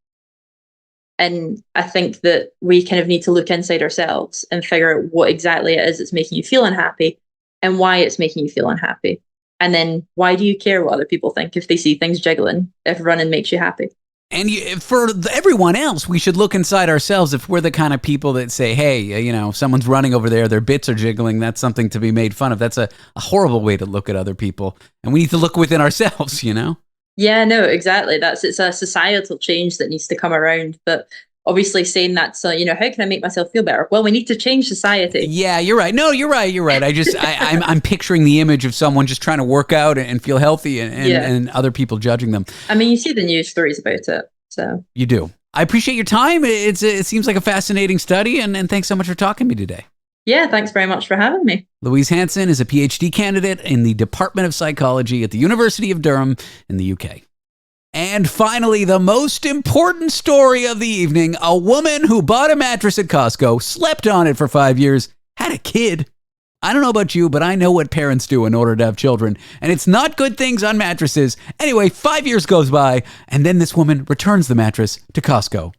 And I think that we kind of need to look inside ourselves and figure out what exactly it is that's making you feel unhappy and why it's making you feel unhappy. And then why do you care what other people think if they see things jiggling, if running makes you happy? And for everyone else, we should look inside ourselves. If we're the kind of people that say, hey, someone's running over there, their bits are jiggling, that's something to be made fun of. That's a horrible way to look at other people. And we need to look within ourselves, Yeah, no, exactly. It's a societal change that needs to come around. But obviously saying that, so, how can I make myself feel better? Well, we need to change society. Yeah, you're right. No, you're right. I'm picturing the image of someone just trying to work out and feel healthy and other people judging them. I mean, you see the news stories about it. So you do. I appreciate your time. It seems like a fascinating study, and thanks so much for talking to me today. Yeah, thanks very much for having me. Louise Hanson is a PhD candidate in the Department of Psychology at the University of Durham in the UK. And finally, the most important story of the evening, a woman who bought a mattress at Costco, slept on it for 5 years, had a kid. I don't know about you, but I know what parents do in order to have children, and it's not good things on mattresses. Anyway, 5 years goes by, and then this woman returns the mattress to Costco.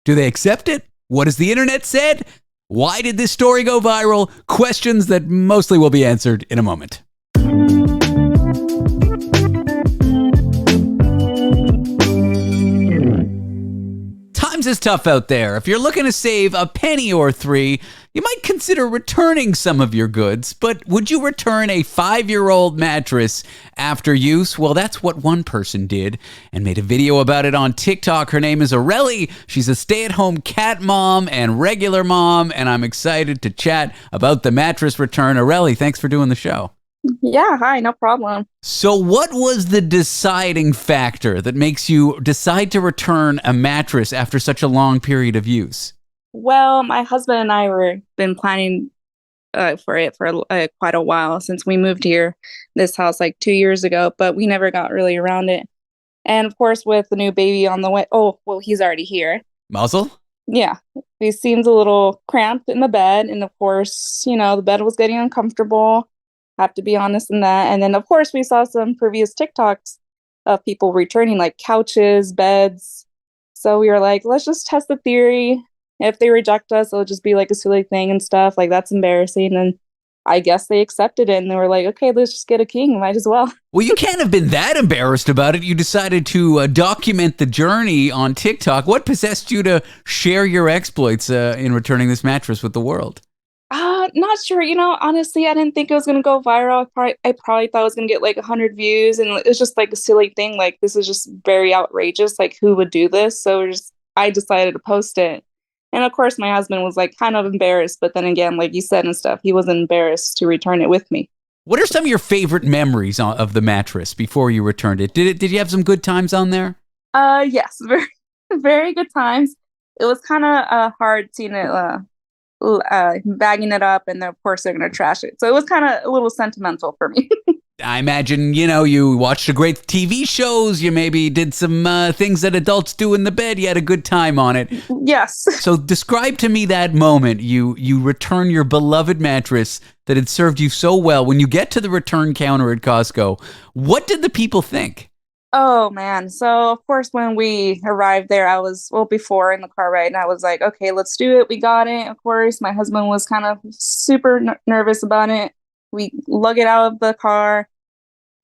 Do they accept it? What has the internet said? Why did this story go viral? Questions that mostly will be answered in a moment. Times is tough out there. If you're looking to save a penny or three, you might consider returning some of your goods. But would you return a 5-year-old mattress after use? Well, that's what one person did and made a video about it on TikTok. Her name is Areli. She's a stay-at-home cat mom and regular mom, and I'm excited to chat about the mattress return. Areli, thanks for doing the show. Yeah, hi, no problem. So what was the deciding factor that makes you decide to return a mattress after such a long period of use? Well, my husband and I were been planning for it for quite a while since we moved here, this house like 2 years ago, but we never got really around it. And of course, with the new baby on the way, he's already here. Muzzle? Yeah, he seems a little cramped in the bed. And of course, the bed was getting uncomfortable. Have to be honest in that. And then, of course, we saw some previous TikToks of people returning like couches, beds. So we were like, let's just test the theory. If they reject us, it'll just be like a silly thing and stuff. Like, that's embarrassing. And I guess they accepted it. And they were like, okay, let's just get a king. Might as well. Well, you can't have been that embarrassed about it. You decided to document the journey on TikTok. What possessed you to share your exploits in returning this mattress with the world? Not sure. Honestly, I didn't think it was going to go viral. I probably thought it was going to get like 100 views, and it was just like a silly thing. Like, this is just very outrageous. Like, who would do this? So I decided to post it. And of course, my husband was like kind of embarrassed. But then again, like you said and stuff, he wasn't embarrassed to return it with me. What are some of your favorite memories of the mattress before you returned it? Did you have some good times on there? Yes, very, very good times. It was kind of hard seeing it bagging it up, and then of course they're going to trash it. So it was kind of a little sentimental for me. I imagine, you watched a great TV shows, you maybe did some things that adults do in the bed, you had a good time on it. Yes. So describe to me that moment you return your beloved mattress that had served you so well. When you get to the return counter at Costco, what did the people think? Oh, man. So, of course, when we arrived there, I was, before in the car ride, and I was like, okay, let's do it. We got it. Of course, my husband was kind of super nervous about it. We lug it out of the car,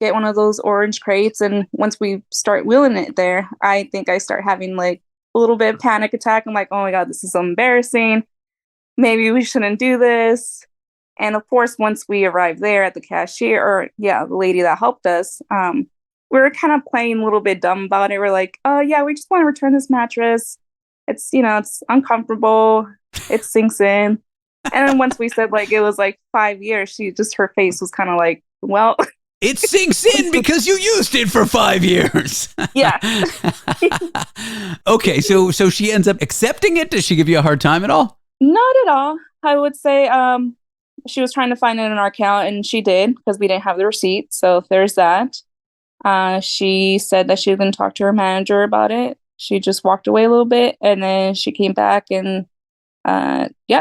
get one of those orange crates, and once we start wheeling it there, I think I start having like a little bit of panic attack. I'm like, oh my God, this is so embarrassing. Maybe we shouldn't do this. And of course, once we arrived there at the cashier, the lady that helped us, we were kind of playing a little bit dumb about it. We're like, oh yeah, we just want to return this mattress. It's, it's uncomfortable. It sinks in. And then once we said like it was like 5 years, her face was kind of like, well. It sinks in because you used it for 5 years. Yeah. Okay, so she ends up accepting it. Does she give you a hard time at all? Not at all. I would say she was trying to find it in our account, and she did because we didn't have the receipt. So there's that. She said that she was going to talk to her manager about it. She just walked away a little bit, and then she came back and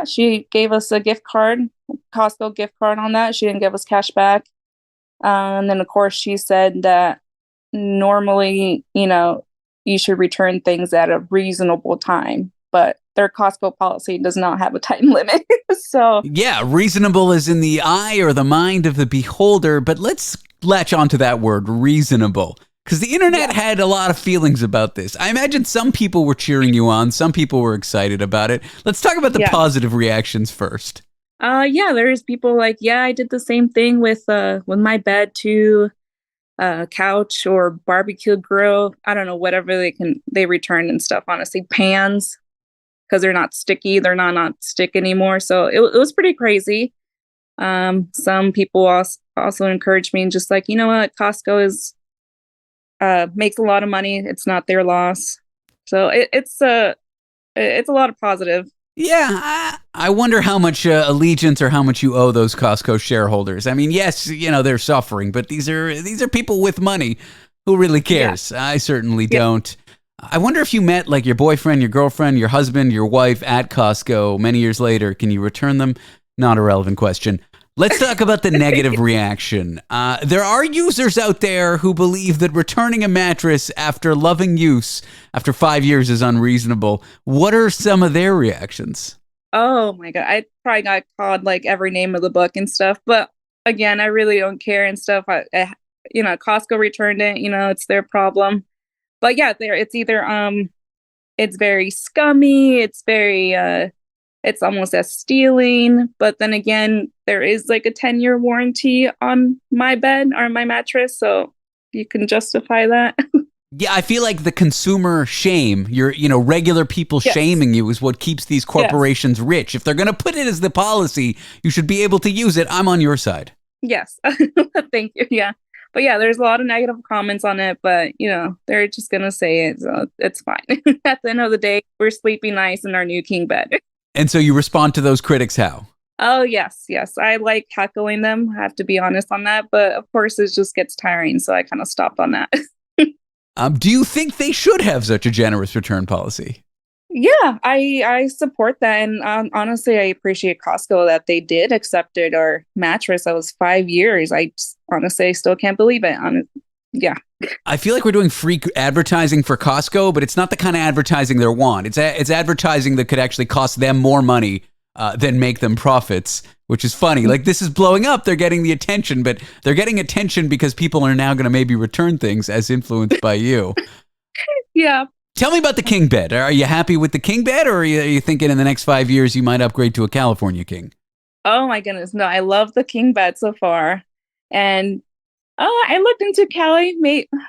she gave us a gift card, Costco gift card on that. She didn't give us cash back. And then, of course, she said that normally, you should return things at a reasonable time, but their Costco policy does not have a time limit. So yeah, reasonable is in the eye or the mind of the beholder, but let's latch onto that word, reasonable, because the internet had a lot of feelings about this. I imagine some people were cheering you on, some people were excited about it. Let's talk about the positive reactions first. There's people like, I did the same thing with my bed too. Couch or barbecue grill, I don't know, whatever they return and stuff. Honestly, pans, because they're not sticky, they're not stick anymore. So it was pretty crazy. Some people also encouraged me and just like, you know what, Costco is makes a lot of money. It's not their loss. So it's a lot of positive. Yeah, I wonder how much allegiance or how much you owe those Costco shareholders. I mean, yes, they're suffering, but these are people with money. Who really cares? Yeah. I certainly don't. I wonder if you met like your boyfriend, your girlfriend, your husband, your wife at Costco many years later. Can you return them? Not a relevant question. Let's talk about the negative reaction. There are users out there who believe that returning a mattress after loving use after 5 years is unreasonable. What are some of their reactions? Oh my God. I probably got called like every name of the book and stuff. But again, I really don't care and stuff. Costco returned it. It's their problem. But yeah, it's either it's very scummy. It's very it's almost as stealing. But then again, there is like a 10-year warranty on my bed or my mattress. So you can justify that. Yeah, I feel like the consumer shame, regular people shaming you is what keeps these corporations rich. If they're going to put it as the policy, you should be able to use it. I'm on your side. Yes. Thank you. Yeah. But yeah, there's a lot of negative comments on it, but they're just going to say it. So it's fine. At the end of the day, we're sleeping nice in our new king bed. And so you respond to those critics how? Oh, yes. I like heckling them. I have to be honest on that. But of course, it just gets tiring. So I kind of stopped on that. Do you think they should have such a generous return policy? Yeah, I support that. And honestly, I appreciate Costco that they did accept it. Our mattress, that was 5 years. I still can't believe it. Yeah. I feel like we're doing free advertising for Costco, but it's not the kind of advertising they want. It's advertising that could actually cost them more money than make them profits, which is funny. Like, this is blowing up. They're getting the attention, but they're getting attention because people are now going to maybe return things as influenced by you. Yeah. Tell me about the king bed. Are you happy with the king bed, or are you thinking in the next 5 years you might upgrade to a California king? Oh my goodness. No, I love the king bed so far. And I looked into Cali.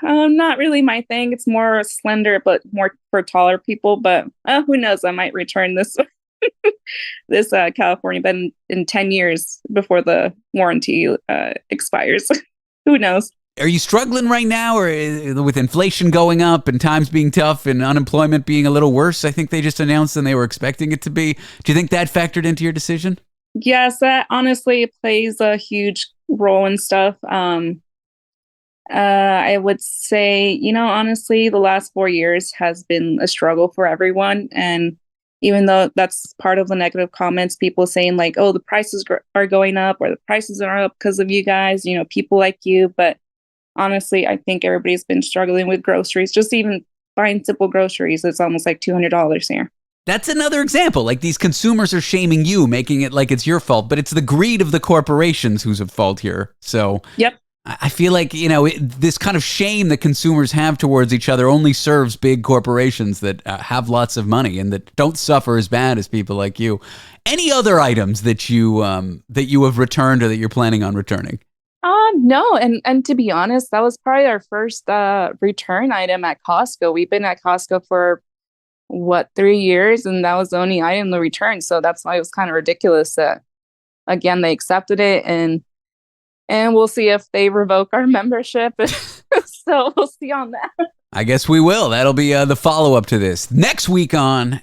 Not really my thing. It's more slender, but more for taller people. But who knows? I might return this this California bed in 10 years before the warranty expires. Who knows? Are you struggling right now, or with inflation going up and times being tough and unemployment being a little worse? I think they just announced than they were expecting it to be. Do you think that factored into your decision? Yes, that honestly plays a huge role in stuff. I would say, honestly, the last 4 years has been a struggle for everyone. And even though that's part of the negative comments, people saying like, oh, the prices are going up, or the prices are up because of you guys, people like you. But honestly, I think everybody's been struggling with groceries. Just even buying simple groceries, it's almost like $200 here. That's another example. Like, these consumers are shaming you, making it like it's your fault, but it's the greed of the corporations who's at fault here. So yep. I feel like, this kind of shame that consumers have towards each other only serves big corporations that have lots of money and that don't suffer as bad as people like you. Any other items that you have returned or that you're planning on returning? No. And to be honest, that was probably our first return item at Costco. We've been at Costco for 3 years, and that was the only item to return. So that's why it was kind of ridiculous that, again, they accepted it, and we'll see if they revoke our membership. So we'll see on that. I guess we will. That'll be the follow-up to this. Next week on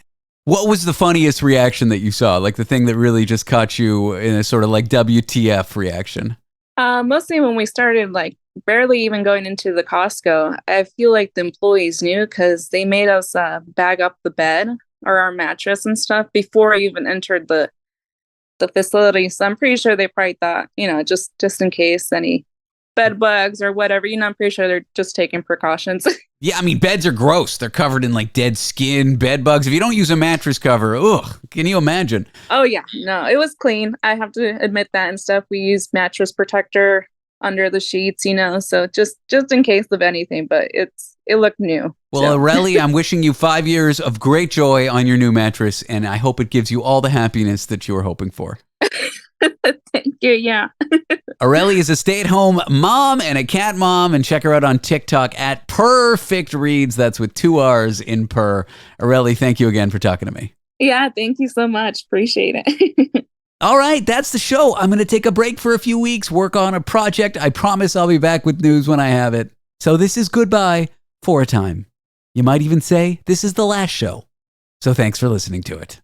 What was the funniest reaction that you saw? Like the thing that really just caught you in a sort of like WTF reaction? Mostly when we started like barely even going into the Costco, I feel like the employees knew because they made us bag up the bed or our mattress and stuff before we even entered the facility. So I'm pretty sure they probably thought, just in case any bed bugs or whatever, I'm pretty sure they're just taking precautions. Yeah, I mean, beds are gross. They're covered in like dead skin, bed bugs. If you don't use a mattress cover, ugh, can you imagine? Oh yeah, no, it was clean. I have to admit that and stuff. We used mattress protector under the sheets, so just in case of anything, but it looked new. Well, so. Areli, I'm wishing you 5 years of great joy on your new mattress, and I hope it gives you all the happiness that you were hoping for. Thank you, yeah. Areli is a stay-at-home mom and a cat mom, and check her out on TikTok at Perfect Reads. That's with 2 R's in per. Areli, thank you again for talking to me. Yeah, thank you so much. Appreciate it. All right, that's the show. I'm going to take a break for a few weeks, work on a project. I promise I'll be back with news when I have it. So this is goodbye for a time. You might even say this is the last show. So thanks for listening to it.